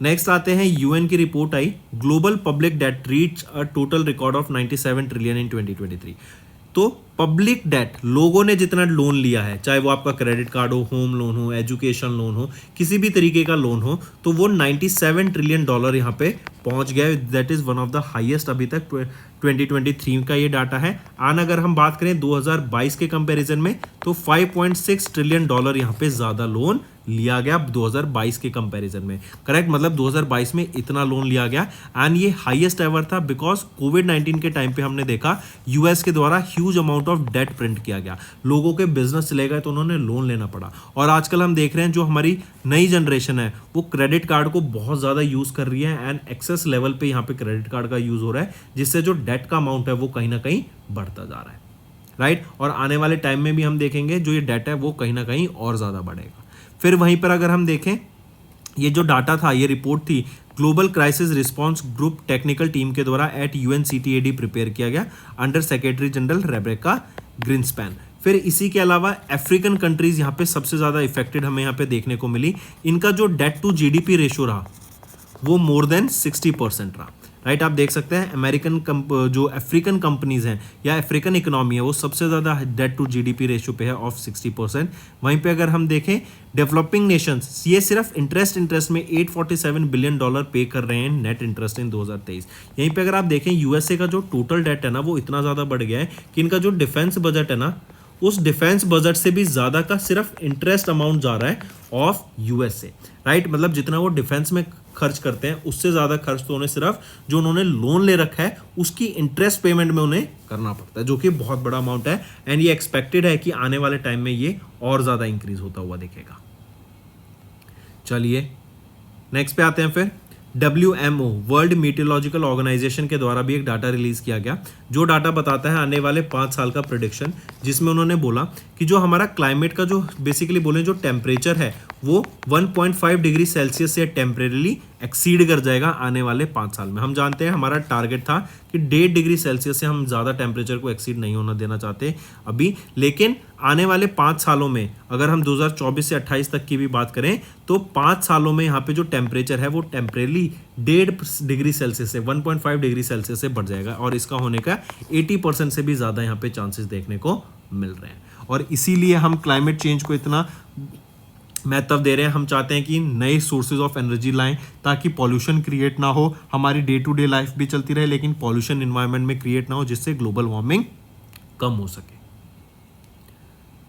Next आते हैं, यूएन की रिपोर्ट आई, global public debt reach a total record of 97 trillion in 2023। तो पब्लिक डेट, लोगों ने जितना लोन लिया है, चाहे वो आपका क्रेडिट कार्ड हो, होम लोन हो, एजुकेशन लोन हो, किसी भी तरीके का लोन हो, तो वो 97 ट्रिलियन डॉलर यहाँ पे पहुंच गया। That is one of the highest अभी तक 2023 का ये डाटा है। आन अगर हम बात करें 2022 के कंपैरिजन में तो 5.6 ट्रिलियन डॉलर यहाँ पे ज्यादा लोन लिया गया 2022 के कंपैरिजन में, करेक्ट। मतलब 2022 में इतना लोन लिया गया एंड ये हाईएस्ट एवर था बिकॉज कोविड-19 के टाइम पे हमने देखा यूएस के द्वारा huge amount of debt print किया गया, लोगों के बिजनेस चले गए तो उन्होंने लोन लेना पड़ा। और आजकल हम देख रहे हैं जो हमारी नई जनरेशन है वो क्रेडिट कार्ड को बहुत ज़्यादा यूज़ कर रही है एंड एक्सेस लेवल पे यहाँ पे क्रेडिट कार्ड का यूज़ हो रहा है, जिससे जो डेट का अमाउंट है वो कहीं ना कहीं बढ़ता जा रहा है, राइट। और आने वाले टाइम में भी हम देखेंगे जो ये डेट है वो कहीं ना कहीं और ज़्यादा बढ़ेगा। फिर वहीं पर अगर हम देखें, ये जो डाटा था, ये रिपोर्ट थी global crisis response group technical team के द्वारा एट UNCTAD प्रिपेयर किया गया अंडर सेक्रेटरी जनरल रेबेका ग्रिन्सपैन। फिर इसी के अलावा अफ्रीकन कंट्रीज यहाँ पे सबसे ज़्यादा इफेक्टेड हमें यहाँ पे देखने को मिली। इनका जो डेट टू GDP रेशियो रहा वो मोर देन 60% रहा। राइट। आप देख सकते हैं अमेरिकन जो अफ्रीकन कंपनीज हैं या अफ्रीकन इकोनॉमी है वो सबसे ज़्यादा डेट टू जीडीपी रेशियो पे है ऑफ 60%। वहीं पे अगर हम देखें डेवलपिंग नेशंस ये सिर्फ इंटरेस्ट में $847 बिलियन पे कर रहे हैं नेट इंटरेस्ट इन 2023। यहीं पे अगर आप देखें यूएसए का जो टोटल डेट है ना वो इतना ज़्यादा बढ़ गया है कि इनका जो डिफेंस बजट है ना उस डिफेंस बजट से भी ज़्यादा का सिर्फ इंटरेस्ट अमाउंट जा रहा है ऑफ यूएसए, राइट। मतलब जितना वो डिफेंस में खर्च करते हैं उससे ज़्यादा खर्च तो उन्हें सिर्फ जो उन्होंने लोन ले रखा है उसकी इंटरेस्ट पेमेंट में उन्हें करना पड़ता है, जो कि बहुत बड़ा अमाउंट है। एंड ये एक्सपेक्टेड है कि आने वाले टाइम में ये और ज़्यादा इंक्रीज होता हुआ दिखेगा। चलिए नेक्स्ट पे आते हैं फिर। WMO वर्ल्ड मीटियोलॉजिकल ऑर्गेनाइजेशन के द्वारा भी एक डाटा रिलीज किया गया जो डाटा बताता है आने वाले 5 साल का प्रेडिक्शन, जिसमें उन्होंने बोला कि जो हमारा क्लाइमेट का जो बेसिकली बोले जो टेम्परेचर है वो 1.5 डिग्री सेल्सियस से टेम्परेली एक्सीड कर जाएगा आने वाले 5 साल में। हम जानते हैं हमारा टारगेट था कि 1.5 डिग्री सेल्सियस से हम ज़्यादा टेम्परेचर को एक्सीड नहीं होना देना चाहते अभी, लेकिन आने वाले 5 सालों में अगर हम 2024 से 28 तक की भी बात करें तो 5 सालों में यहाँ पे जो टेम्परेचर है वो टेम्परेली 1.5 डिग्री सेल्सियस से 1.5 डिग्री सेल्सियस से बढ़ जाएगा और इसका होने का 80% से भी ज़्यादा यहाँ पे चांसेस देखने को मिल रहे हैं। और इसीलिए हम क्लाइमेट चेंज को इतना महत्व दे रहे हैं। हम चाहते हैं कि नए सोर्सेज ऑफ एनर्जी लाएं ताकि पॉल्यूशन क्रिएट ना हो, हमारी डे टू डे लाइफ भी चलती रहे लेकिन पॉल्यूशन इन्वायरमेंट में क्रिएट ना हो, जिससे ग्लोबल वार्मिंग कम हो सके।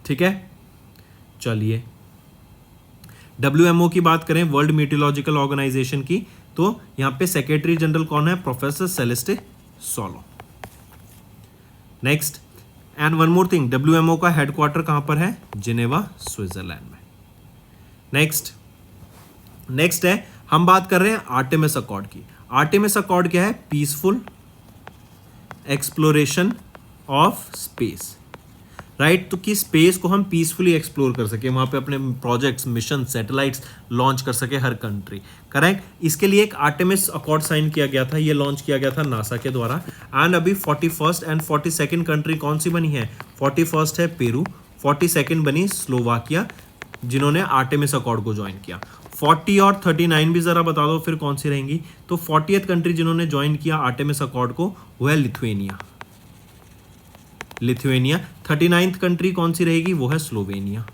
ठीक है, चलिए WMO की बात करें, वर्ल्ड मीटियोलॉजिकल ऑर्गेनाइजेशन की, तो यहां पे सेक्रेटरी जनरल कौन है? Professor Celeste solo. Next and one more thing, WMO का हेडक्वार्टर कहां पर है? जिनेवा, स्विट्जरलैंड में। नेक्स्ट है, हम बात कर रहे हैं आर्टेमिस अकॉर्ड की। आर्टेमिस अकॉर्ड क्या है? Peaceful exploration of space, right. तो कि स्पेस को हम पीसफुली एक्सप्लोर कर सके, वहां पे अपने प्रोजेक्ट्स, मिशन, सैटेलाइट्स लॉन्च कर सके हर कंट्री, करेक्ट। इसके लिए एक आर्टेमिस अकॉर्ड साइन किया गया था, ये लॉन्च किया गया था नासा के द्वारा। एंड अभी 41st एंड 42nd कंट्री कौन सी बनी है? 41st है पेरू, 42nd बनी स्लोवाकिया, जिन्होंने आर्टेमिस अकॉर्ड को ज्वाइन किया। 40 और 39 भी जरा बता दो फिर कौन सी रहेंगी? तो 40th कंट्री जिन्होंने ज्वाइन किया आर्टेमिस अकॉर्ड को वो है लिथुएनिया। 39th कंट्री कौन सी रहेगी? वो है Slovenia,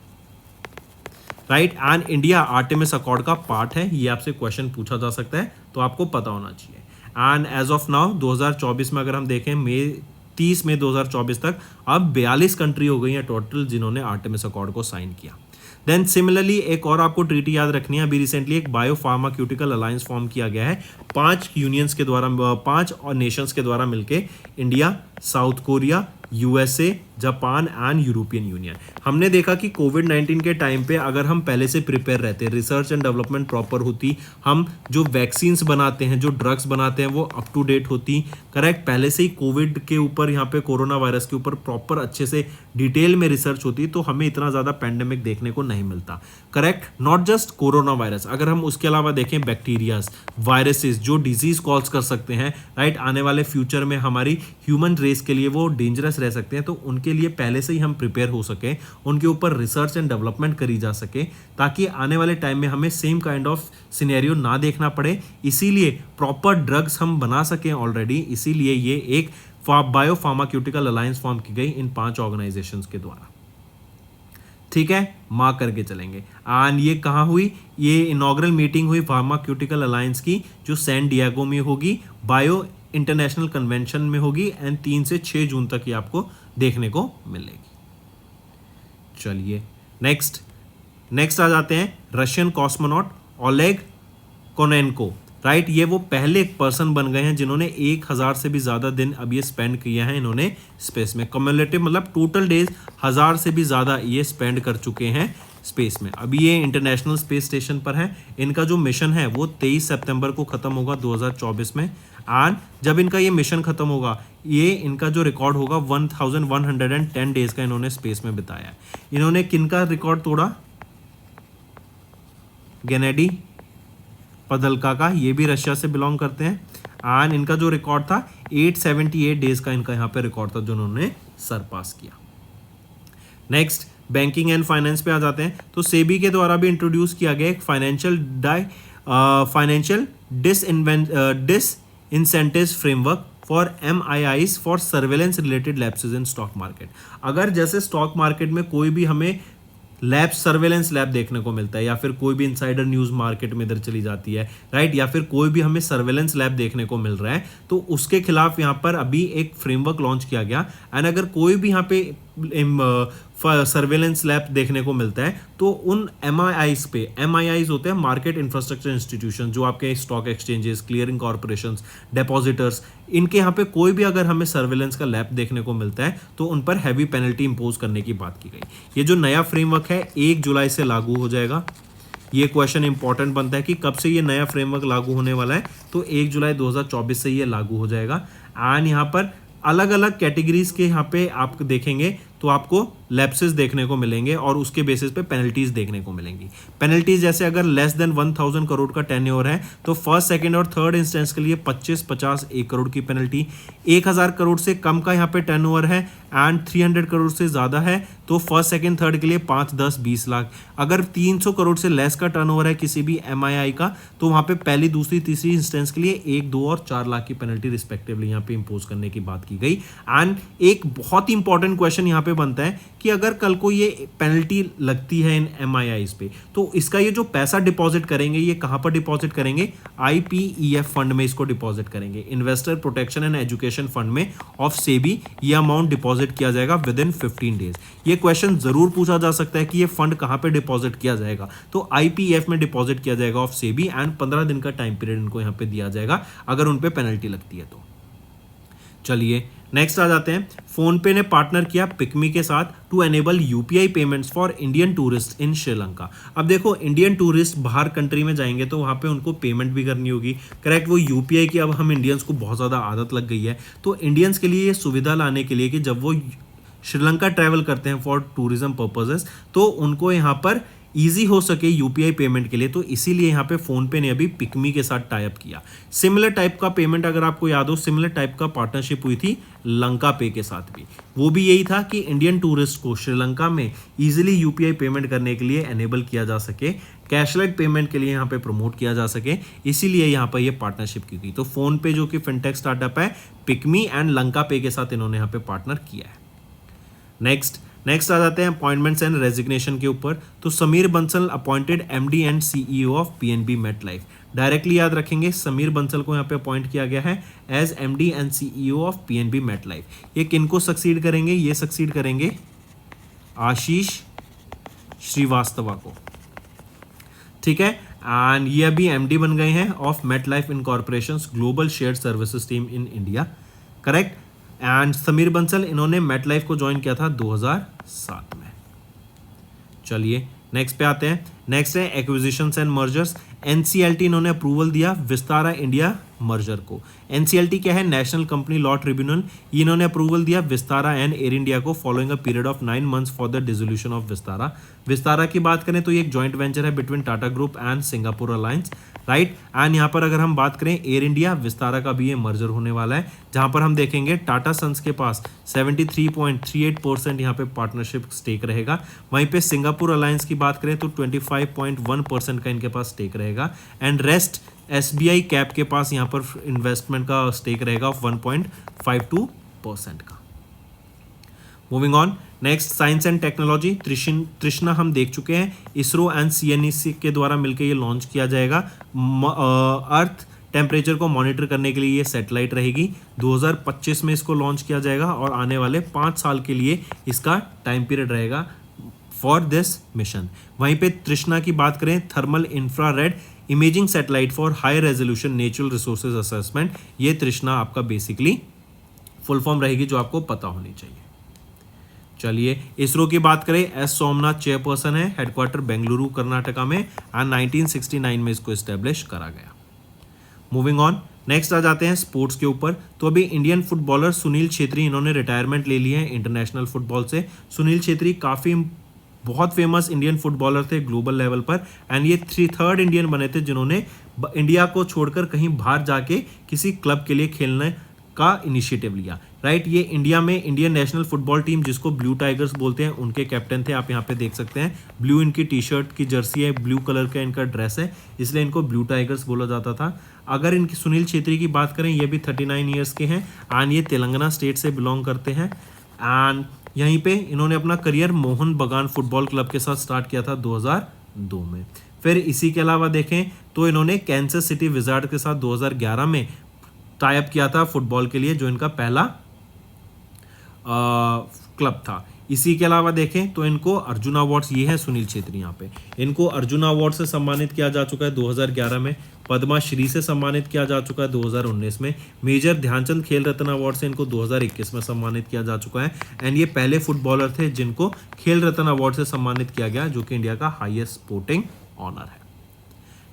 right. And India Artemis accord का पार्ट है, ये आपसे क्वेश्चन पूछा जा सकता है तो आपको पता होना चाहिए। एंड एज ऑफ नाउ 2024 में अगर हम देखें 30 मई 2024 तक अब 42 कंट्री हो गई हैं टोटल जिन्होंने आर्टेमिस अकॉर्ड को साइन किया। देन सिमिलरली एक और आपको ट्रीटी याद रखनी है, अभी रिसेंटली एक बायो फार्माक्यूटिकल अलायंस फॉर्म किया गया है 5 यूनियंस के द्वारा, 5 नेशंस के द्वारा मिलके, India, South Korea, USA, Japan and European union. हमने देखा कि कोविड-19 के टाइम पे अगर हम पहले से प्रिपेयर रहते, रिसर्च एंड डेवलपमेंट प्रॉपर होती, हम जो वैक्सीन्स बनाते हैं, जो ड्रग्स बनाते हैं वो अप टू डेट होती, करेक्ट। पहले से ही कोविड के ऊपर, यहाँ पे कोरोना वायरस के ऊपर प्रॉपर अच्छे से डिटेल में रिसर्च होती, तो हमें इतना ज़्यादा पैंडेमिक देखने को नहीं मिलता, correct. Not just corona virus, अगर हम उसके अलावा देखें बैक्टीरियाज, वायरसेस जो डिजीज कॉज कर सकते हैं, राइट, आने वाले फ्यूचर में हमारी ह्यूमन रेस के लिए वो डेंजरस रह सकते हैं, तो उनके लिए पहले से ही हम प्रिपेयर हो सके, उनके ऊपर रिसर्च एंड डेवलपमेंट करी जा सके ताकि आने वाले टाइम में हमें सेम काइंड ऑफ सिनेरियो ना देखना पड़े। इसीलिए प्रॉपर ड्रग्स हम बना सकें ऑलरेडी, इसीलिए ये एक बायो फार्माक्यूटिकल अलायंस फॉर्म की गई इन 5 ऑर्गेनाइजेशंस के द्वारा। ठीक है, मार्क करके चलेंगे। एंड ये कहाँ हुई? ये इनॉग्रल मीटिंग हुई फार्माक्यूटिकल अलायंस की, जो सैन डिएगो में होगी, बायो इंटरनेशनल कन्वेंशन में होगी एंड 3 से 6 जून तक ये आपको देखने को मिलेगी। चलिए नेक्स्ट आ जाते हैं रशियन कॉस्मोनॉट ओलेग कोनेन्को, राइट। ये वो पहले पर्सन बन गए हैं जिन्होंने 1000 से भी ज़्यादा दिन अब ये स्पेंड किया है इन्होंने स्पेस में। कम्युलेटिव मतलब टोटल डेज 1000 से भी ज़्यादा ये स्पेंड कर चुके हैं स्पेस में। अभी ये इंटरनेशनल स्पेस स्टेशन पर है। इनका जो मिशन है वो 23 सितंबर को ख़त्म होगा 2024 में। एंड जब इनका ये मिशन ख़त्म होगा, ये इनका जो रिकॉर्ड होगा 1110 डेज का इन्होंने स्पेस में बिताया है। इन्होंने किनका रिकॉर्ड तोड़ा? गेनेडी पदल्का का, ये भी रशिया से बिलोंग करते हैं। एंड इनका जो रिकॉर्ड था 878 डेज का इनका यहाँ पे रिकॉर्ड था जो उन्होंने सरपास किया। नेक्स्ट बैंकिंग एंड फाइनेंस पे आ जाते हैं। तो सेबी के द्वारा भी इंट्रोड्यूस किया गया एक financial incentives framework for MIIs for surveillance related lapses in stock market। अगर जैसे स्टॉक मार्केट में कोई भी हमें लैब सर्वेलेंस लैब देखने को मिलता है या फिर कोई भी इनसाइडर न्यूज़ मार्केट में इधर चली जाती है, राइट, या फिर कोई भी हमें सर्वेलेंस लैब देखने को मिल रहा है, तो उसके खिलाफ यहाँ पर अभी एक फ्रेमवर्क लॉन्च किया गया। एंड अगर कोई भी यहाँ पे सर्वेलेंस लैब देखने को मिलता है तो उन MIIs पे, MIIs होते हैं मार्केट इंफ्रास्ट्रक्चर इंस्टीट्यूशन, जो आपके stock exchanges, clearing corporations, depositors, इनके यहाँ पे कोई भी अगर हमें सर्वेलेंस का लैब देखने को मिलता है तो उन पर हैवी पेनल्टी इंपोज करने की बात की गई। ये जो नया फ्रेमवर्क है 1 जुलाई से लागू हो जाएगा। ये क्वेश्चन इंपॉर्टेंट बनता है कि कब से ये नया फ्रेमवर्क लागू होने वाला है, तो 1 जुलाई 2024 से ये लागू हो जाएगा। एंड यहाँ पर अलग अलग कैटेगरीज के यहाँ पे आप देखेंगे तो आपको लैप्सेस देखने को मिलेंगे और उसके बेसिस पे पेनल्टीज देखने को मिलेंगी। पेनल्टीज जैसे अगर लेस देन 1000 करोड़ का टेन्योर है तो फर्स्ट, सेकंड और थर्ड इंस्टेंस के लिए 25, 50, 1 करोड़ की पेनल्टी। 1000 करोड़ से कम का यहाँ पे टर्नओवर है एंड 300 करोड़ से ज़्यादा है तो फर्स्ट, सेकंड, थर्ड के लिए 5, 10, 20 लाख। अगर 300 करोड़ से लेस का टर्नओवर है किसी भी MII का तो वहाँ पे पहली, दूसरी, तीसरी इंस्टेंस के लिए 1, 2 और 4 लाख की पेनल्टी रिस्पेक्टिवली यहाँ पे इम्पोज करने की बात की गई। एंड एक बहुत ही इंपॉर्टेंट क्वेश्चन यहाँ पे बनता है कि अगर कल को ये पेनल्टी लगती है इन MIIs पे तो इसका ये जो पैसा डिपॉजिट करेंगे ये कहां पर डिपॉजिट करेंगे? IPEF फंड में इसको डिपॉजिट करेंगे, investor protection and education fund में ऑफ सेबी। ये अमाउंट डिपॉजिट किया जाएगा विद इन 15 डेज। ये क्वेश्चन जरूर पूछा जा सकता है कि ये फंड कहां पे डिपॉजिट किया जाएगा, तो IPEF में डिपॉजिट किया जाएगा ऑफ सेबी एंड 15 दिन का टाइम पीरियड इनको यहाँ पे दिया जाएगा अगर उन पे पेनल्टी लगती है तो। चलिए नेक्स्ट आ जाते हैं। फोन पे ने पार्टनर किया पिकमी के साथ to enable UPI payments for Indian tourist in Sri Lanka. अब देखो इंडियन टूरिस्ट बाहर कंट्री में जाएंगे तो वहाँ पे उनको पेमेंट भी करनी होगी, करेक्ट। वो UPI की अब हम इंडियंस को बहुत ज़्यादा आदत लग गई है, तो इंडियंस के लिए ये सुविधा लाने के लिए कि जब वो श्रीलंका ट्रैवल करते हैं फॉर टूरिज्म पर्पजेस तो उनको यहाँ पर ईजी हो सके UPI पेमेंट के लिए, तो इसीलिए यहाँ पे फोन पे ने अभी पिकमी के साथ टाई अप किया। सिमिलर टाइप का पेमेंट अगर आपको याद हो, सिमिलर टाइप का पार्टनरशिप हुई थी लंका पे के साथ भी। वो भी यही था कि इंडियन टूरिस्ट को श्रीलंका में इजीली UPI पेमेंट करने के लिए एनेबल किया जा सके, कैशलेस पेमेंट के लिए यहाँ पे प्रमोट किया जा सके, इसीलिए यहाँ पर ये पार्टनरशिप की गई। तो फोन पे जो कि फिनटेक स्टार्टअप है, पिकमी एंड लंका पे के साथ इन्होंने यहाँ पे पार्टनर किया है। नेक्स्ट आ जाते हैं अपॉइंटमेंट्स एंड रेजिग्नेशन के ऊपर। तो Sameer Bansal appointed MD and CEO of PNB MetLife. Directly याद रखेंगे समीर बंसल को यहाँ पे अपॉइंट किया गया है as MD and CEO of PNB MetLife. ये किनको सक्सीड करेंगे? ये सक्सीड करेंगे आशीष श्रीवास्तवा को, ठीक है। एंड ये अभी MD बन गए हैं of MetLife incorporations global shared services team in India, correct. And Sameer Bansal इन्होंने मेटलाइफ को ज्वाइन किया था 2007 में। चलिए नेक्स्ट पे आते हैं। नेक्स्ट है एक्विजिशंस एंड मर्जर्स। NCLT इन्होंने अप्रूवल दिया विस्तारा इंडिया मर्जर को। NCLT क्या है? National company law tribunal. इन्होंने अप्रूवल दिया विस्तारा एंड एयर इंडिया को following a period of 9 months for the dissolution of Vistara. Vistara की बात करें तो ये एक जॉइंट वेंचर है between Tata group and Singapore alliance, right. And यहाँ पर अगर हम बात करें एयर इंडिया विस्तारा का भी ये मर्जर होने वाला है, जहाँ पर हम देखेंगे टाटा सन्स के पास 73.38% यहाँ पे पार्टनरशिप स्टेक रहेगा। वहीं पे सिंगापुर अलायंस की बात करें तो 25.1% का इनके पास स्टेक रहेगा एंड रेस्ट SBI कैप के पास यहाँ पर इन्वेस्टमेंट का स्टेक रहेगा ऑफ 1.52% का। Moving on, next science and technology. तृष्णा हम देख चुके हैं, इसरो एंड CNEC के द्वारा मिलकर ये लॉन्च किया जाएगा। अर्थ टेम्परेचर को मॉनिटर करने के लिए ये सैटेलाइट रहेगी। 2025 में इसको लॉन्च किया जाएगा और आने वाले 5 साल के लिए इसका टाइम पीरियड रहेगा फॉर दिस मिशन। वहीं पे तृष्णा की बात करें, thermal infrared imaging satellite for high resolution natural resources assessment. ये तृष्णा आपका बेसिकली फुल फॉर्म रहेगी जो आपको पता होनी चाहिए। चलिए इसरो की बात करें, एस सोमनाथ चेयरपर्सन है, हेडक्वार्टर बेंगलुरु कर्नाटका में एंड 1969 में इसको एस्टेब्लिश करा गया। मूविंग ऑन, नेक्स्ट आ जाते हैं स्पोर्ट्स के ऊपर। तो अभी इंडियन फुटबॉलर सुनील छेत्री इन्होंने रिटायरमेंट ले ली है इंटरनेशनल फुटबॉल से। सुनील छेत्री काफ़ी बहुत फेमस इंडियन फुटबॉलर थे ग्लोबल लेवल पर एंड ये थर्ड इंडियन बने थे जिन्होंने इंडिया को छोड़कर कहीं बाहर जाके किसी क्लब के लिए खेलने का इनिशिएटिव लिया, राइट। ये इंडिया में इंडियन नेशनल फुटबॉल टीम जिसको ब्लू टाइगर्स बोलते हैं उनके कैप्टन थे। आप यहाँ पे देख सकते हैं ब्लू इनकी टी शर्ट की जर्सी है, ब्लू कलर का इनका ड्रेस है, इसलिए इनको ब्लू टाइगर्स बोला जाता था। अगर इनकी सुनील छेत्री की बात करें, ये भी 39 ईयर्स के हैं एंड ये तेलंगाना स्टेट से बिलोंग करते हैं। एंड यहीं पे इन्होंने अपना करियर मोहन बगान फुटबॉल क्लब के साथ स्टार्ट किया था 2002 में। फिर इसी के अलावा देखें तो इन्होंने कैंसस सिटी विजार्ड के साथ 2011 में टाई अप किया था फुटबॉल के लिए, जो इनका पहला क्लब था। इसी के अलावा देखें तो इनको अर्जुन अवार्ड्स, ये है सुनील छेत्री यहाँ पे, इनको अर्जुन अवार्ड से सम्मानित किया जा चुका है 2011 में, पद्माश्री से सम्मानित किया जा चुका है 2019 में, मेजर ध्यानचंद खेल रत्न अवार्ड से इनको 2021 में सम्मानित किया जा चुका है। एंड ये पहले फुटबॉलर थे जिनको खेल रत्न अवार्ड से सम्मानित किया गया, जो कि इंडिया का हाईएस्ट स्पोर्टिंग ऑनर है।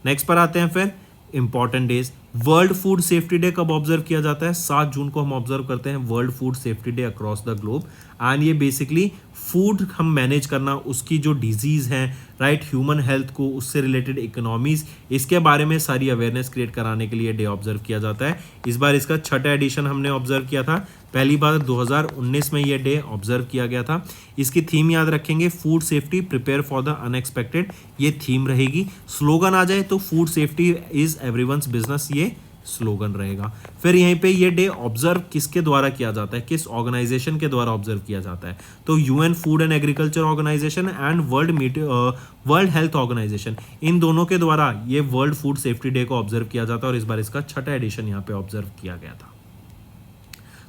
नेक्स्ट पर आते हैं फिर important days. World food safety day कब ऑब्जर्व किया जाता है? 7 जून को हम ऑब्जर्व करते हैं world food safety day across the globe. And ये बेसिकली फूड हम मैनेज करना, उसकी जो डिजीज़ हैं, राइट, ह्यूमन हेल्थ को, उससे रिलेटेड इकोनॉमीज, इसके बारे में सारी अवेयरनेस क्रिएट कराने के लिए डे ऑब्जर्व किया जाता है। इस बार इसका 6ठा एडिशन हमने ऑब्जर्व किया था, पहली बार 2019 में ये डे ऑब्जर्व किया गया था। इसकी थीम याद रखेंगे, food safety prepare for the unexpected, ये थीम रहेगी। स्लोगन आ जाए तो food safety is everyone's business, ये स्लोगन रहेगा। फिर यहीं पे ये डे ऑब्जर्व किसके द्वारा किया जाता है, किस ऑर्गेनाइजेशन के द्वारा ऑब्जर्व किया जाता है? तो UN food and agriculture organization and world health organization, इन दोनों के द्वारा ये वर्ल्ड फूड सेफ्टी डे को ऑब्जर्व किया जाता है, और इस बार इसका 6ठा एडिशन यहाँ पे ऑब्जर्व किया गया था।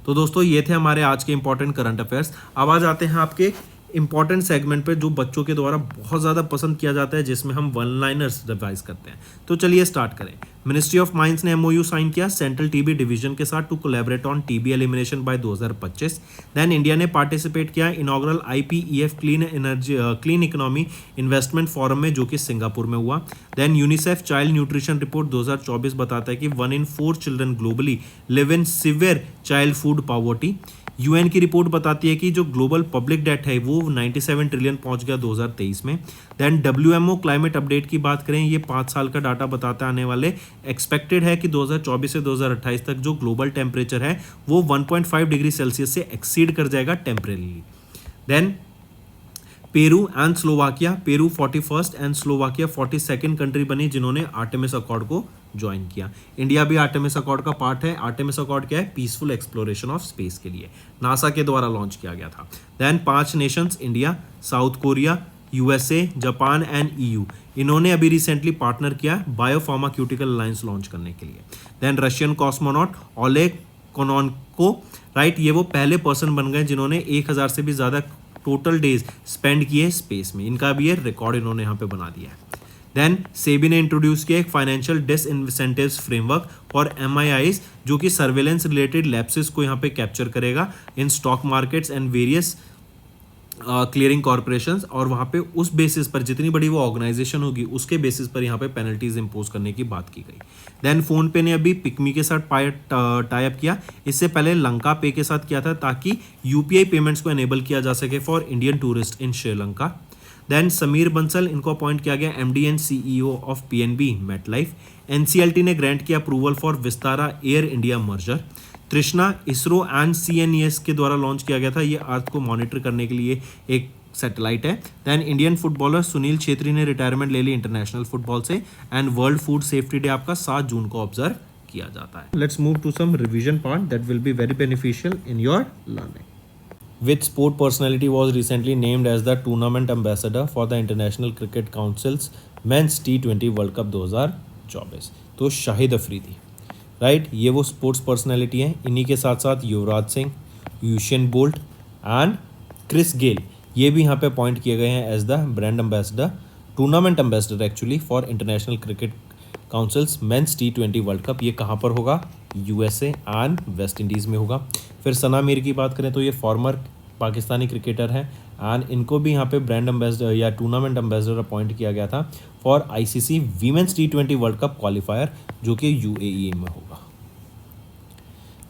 तो दोस्तों ये थे हमारे आज के इंपॉर्टेंट करंट अफेयर्स। अब आ जाते हैं आपके इंपॉर्टेंट सेगमेंट पे, जो बच्चों के द्वारा बहुत ज़्यादा पसंद किया जाता है, जिसमें हम वन लाइनर्स रिवाइज करते हैं। तो चलिए स्टार्ट करें। मिनिस्ट्री ऑफ माइंस ने एमओयू साइन किया सेंट्रल टीबी डिवीजन के साथ to collaborate on TB elimination by 2025। Then India ने पार्टिसिपेट किया inaugural IPEF clean economy investment forum में, जो कि सिंगापुर में हुआ। Then UNICEF child nutrition report 2024 बताता है कि 1 in 4 children globally live in severe child food poverty. UN की रिपोर्ट बताती है कि जो ग्लोबल पब्लिक डेट है वो 97 ट्रिलियन पहुंच गया 2023 में। देन WMO क्लाइमेट अपडेट की बात करें, ये 5 साल का डाटा बताता है आने वाले। एक्सपेक्टेड है कि 2024 से 2028 तक जो ग्लोबल टेम्परेचर है वो 1.5 डिग्री सेल्सियस से एक्सीड कर जाएगा temporarily. Then Peru and Slovakia, Peru 41st and Slovakia 42nd country बनी जिन्होंने आर्टेमिस अकॉर्ड को ज्वाइन किया। इंडिया भी आर्टेमिस अकॉर्ड का पार्ट है। आर्टेमिस अकॉर्ड क्या है? पीसफुल एक्सप्लोरेशन ऑफ स्पेस के लिए नासा के द्वारा लॉन्च किया गया था। Then 5 nations, India, South Korea, USA, Japan and EU, इन्होंने अभी रिसेंटली पार्टनर किया बायोफार्माक्यूटिकल अलायंस लॉन्च करने के लिए। Then Russian cosmonaut Oleg Kononenko, right, ये वो पहले पर्सन बन गए जिन्होंने 1000 से भी ज़्यादा टोटल डेज स्पेंड किए स्पेस में। इनका भी ये रिकॉर्ड इन्होंने यहाँ पे बना दिया है। देन सेबी ने इंट्रोड्यूस किया एक फाइनेंशियल डिसइंसेंटिव्स फ्रेमवर्क फॉर MIIs, जो कि सर्वेलेंस रिलेटेड लैप्सेस को यहाँ पे कैप्चर करेगा in stock markets and various clearing corporations, और वहाँ पे उस बेसिस पर जितनी बड़ी वो ऑर्गेनाइजेशन होगी उसके बेसिस पर यहाँ पे पेनल्टीज इंपोज करने की बात की गई। देन फोन पे ने अभी पिकमी के साथ टाई अप किया, इससे पहले लंका पे के साथ किया था ताकि UPI पेमेंट्स को एनेबल किया जा सके for Indian tourist in Sri Lanka. Then Sameer Bansal, इनको अपॉइंट किया गया MD and CEO of PNB MetLife. NCLT ने ग्रांट किया approval for Vistara Air India merger. Trishna ISRO and CNES के द्वारा लॉन्च किया गया था, ये अर्थ को मॉनिटर करने के लिए एक सैटेलाइट है। Then Indian footballer Sunil Chhetri ने रिटायरमेंट ले ली इंटरनेशनल फुटबॉल से। And world food safety day आपका 7 जून को ऑब्जर्व किया जाता है। Let's move to some revision part that will be very beneficial in your learning. Which sport personality was recently named as the tournament ambassador for the International Cricket Council's Men's T20 World Cup 2024? तो Shahid Afridi, right, ये वो sports personality हैं। इन्हीं के साथ साथ Yuvraj Singh, Usain Bolt and Chris Gayle, ये भी यहाँ पे अपॉइंट किए गए हैं as the brand ambassador, tournament ambassador actually for International Cricket Council's men's T20 world cup. ये कहाँ पर होगा? USA एंड वेस्ट इंडीज़ में होगा। फिर सना मीर की बात करें तो ये फॉर्मर पाकिस्तानी क्रिकेटर हैं एंड इनको भी यहाँ पे ब्रांड एम्बेसडर या टूर्नामेंट एम्बेसडर अपॉइंट किया गया था for ICC women's T20 world cup qualifier, जो कि UAE में होगा।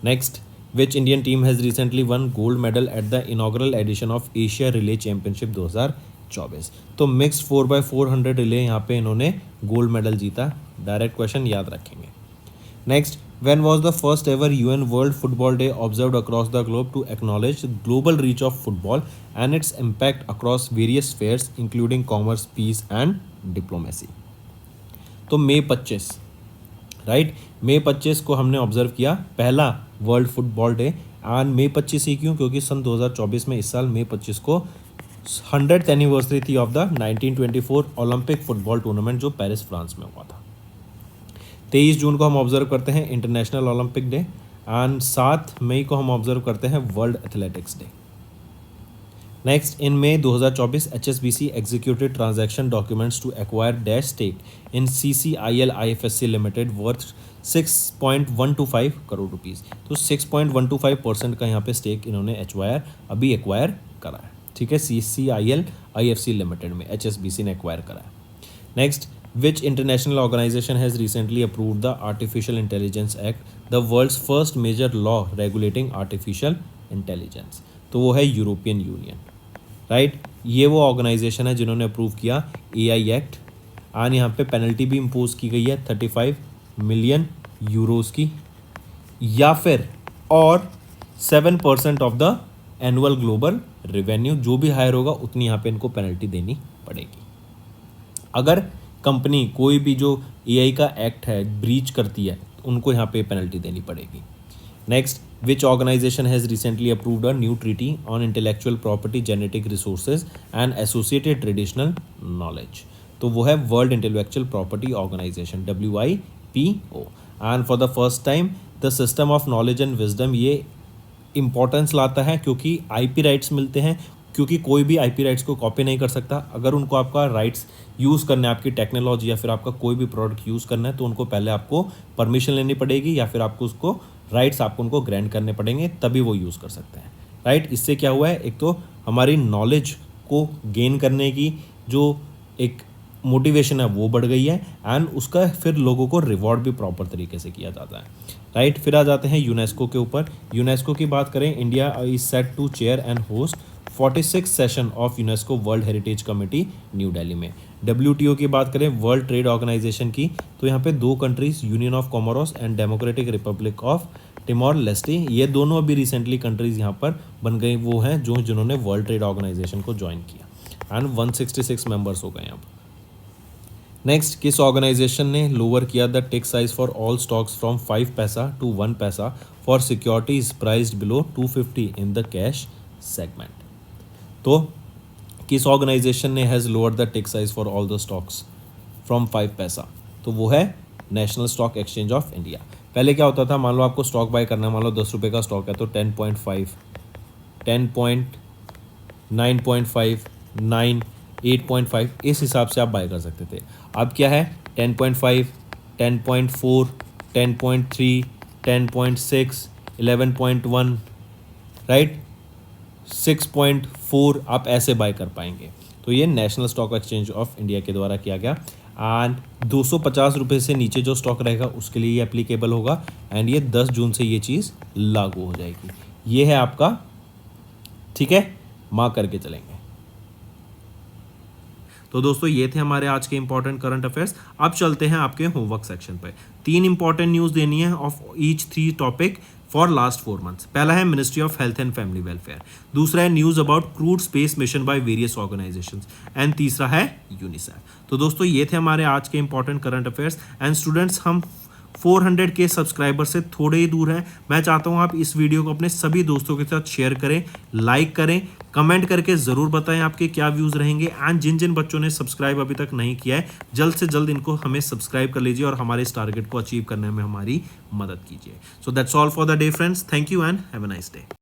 Next, which Indian team has recently won gold medal at the inaugural edition of Asia relay championship 2024? तो मिक्स 4x400 रिले यहाँ पे इन्होंने गोल्ड मेडल जीता। डायरेक्ट क्वेश्चन याद रखेंगे। Next, When was the first ever UN World Football Day observed across the globe to acknowledge the global reach of football and its impact across various spheres including commerce, peace and diplomacy? तो मई 25, right, मई 25 को हमने observe किया पहला world football day. And मई 25 ही क्यों? क्योंकि सन 2024 में इस साल मई 25 को 100th एनिवर्सरी थी of the 1924 Olympic football tournament जो पेरिस फ्रांस में हुआ था। 23 जून को हम ऑब्जर्व करते हैं इंटरनेशनल ओलंपिक डे एंड 7 मई को हम ऑब्जर्व करते हैं world athletics day. Next, in May 2024 HSBC executed transaction documents to acquire dash stake in CCIL IFSC limited worth 6.125 crore rupees. तो 6.125% का यहाँ पे स्टेक इन्होंने अभी एक्वायर करा है, ठीक है, CCIL IFSC लिमिटेड में HSBC ने एक्वायर करा है। Next, which international organization has recently approved the Artificial Intelligence Act, the world's first major law regulating artificial intelligence? तो वो है यूरोपियन यूनियन, राइट। ये वो ऑर्गेनाइजेशन है जिन्होंने अप्रूव किया AI एक्ट एंड यहाँ पे पेनल्टी भी इम्पोज की गई है 35 मिलियन यूरोस की, या फिर और 7% of the annual global revenue, जो भी हायर होगा उतनी यहाँ पे इनको पेनल्टी देनी पड़ेगी। अगर कंपनी कोई भी जो AI का एक्ट है ब्रीच करती है उनको यहाँ पे पेनल्टी देनी पड़ेगी। Next, which organization has recently approved a new treaty on intellectual property, genetic resources and associated traditional knowledge? तो वो है world intellectual property organization WIPO। And for the first time the system of knowledge and wisdom ये importance लाता है क्योंकि IP rights मिलते हैं, क्योंकि कोई भी IP राइट्स को कॉपी नहीं कर सकता। अगर उनको आपका राइट्स यूज़ करना है, आपकी टेक्नोलॉजी या फिर आपका कोई भी प्रोडक्ट यूज़ करना है, तो उनको पहले आपको परमिशन लेनी पड़ेगी या फिर आपको उसको राइट्स आपको उनको ग्रांट करने पड़ेंगे, तभी वो यूज़ कर सकते हैं, राइट। इससे क्या हुआ है, एक तो हमारी नॉलेज को गेन करने की जो एक मोटिवेशन है वो बढ़ गई है एंड उसका फिर लोगों को रिवॉर्ड भी प्रॉपर तरीके से किया जाता है, राइट। फिर आ जाते हैं यूनेस्को के ऊपर। यूनेस्को की बात करें, India is set to chair and host 46 session of UNESCO world heritage committee New Delhi में। WTO की बात करें, वर्ल्ड ट्रेड ऑर्गेनाइजेशन की, तो यहाँ पे 2 countries union of Comoros and democratic Republic of टिमोर Leste, ये दोनों अभी रिसेंटली कंट्रीज यहाँ पर बन गई, वो हैं जिन्होंने वर्ल्ड ट्रेड ऑर्गेनाइजेशन को ज्वाइन किया एंड 166 मेंबर्स हो गए अब। नेक्स्ट, किस ऑर्गेनाइजेशन ने लोअर किया the tick size for all stocks from 5 पैसा टू 1 पैसा for securities priced below 250 in the cash segment? तो किस ऑर्गेनाइजेशन ने has lower the tick size for all the stocks from 5 पैसा? तो वो है national stock exchange of India. पहले क्या होता था, मान लो आपको स्टॉक बाय करना है, मान लो 10 रुपये का स्टॉक है तो 10.5, 10.9.5, 9, 8.5 इस हिसाब से आप बाय कर सकते थे। अब क्या है, 10.5, 10.4, 10.3, 10.6, 11.1, राइट, 6.4 आप ऐसे बाय कर पाएंगे। तो ये national stock exchange of India के द्वारा किया गया एंड 250 रुपये से नीचे जो स्टॉक रहेगा उसके लिए ये एप्लीकेबल होगा एंड ये 10 जून से ये चीज़ लागू हो जाएगी। ये है आपका, ठीक है, मार्क करके चलेंगे। तो दोस्तों ये थे हमारे आज के इंपॉर्टेंट करंट अफेयर्स। अब चलते हैं आपके होमवर्क सेक्शन पे। 3 इंपॉर्टेंट न्यूज़ देनी है of each 3 topic for last 4 months. पहला है ministry of health and family welfare, दूसरा है news about crude space mission by various organisations and तीसरा है यूनिसेफ। तो दोस्तों ये थे हमारे आज के important current affairs and students, हम 400 के सब्सक्राइबर से थोड़े ही दूर हैं। मैं चाहता हूं आप इस वीडियो को अपने सभी दोस्तों के साथ शेयर करें, लाइक करें, कमेंट करके ज़रूर बताएं आपके क्या व्यूज़ रहेंगे एंड जिन जिन बच्चों ने सब्सक्राइब अभी तक नहीं किया है जल्द से जल्द इनको हमें सब्सक्राइब कर लीजिए और हमारे इस टारगेट को अचीव करने में हमारी मदद कीजिए। So that's all for the day friends, thank you and have a nice day.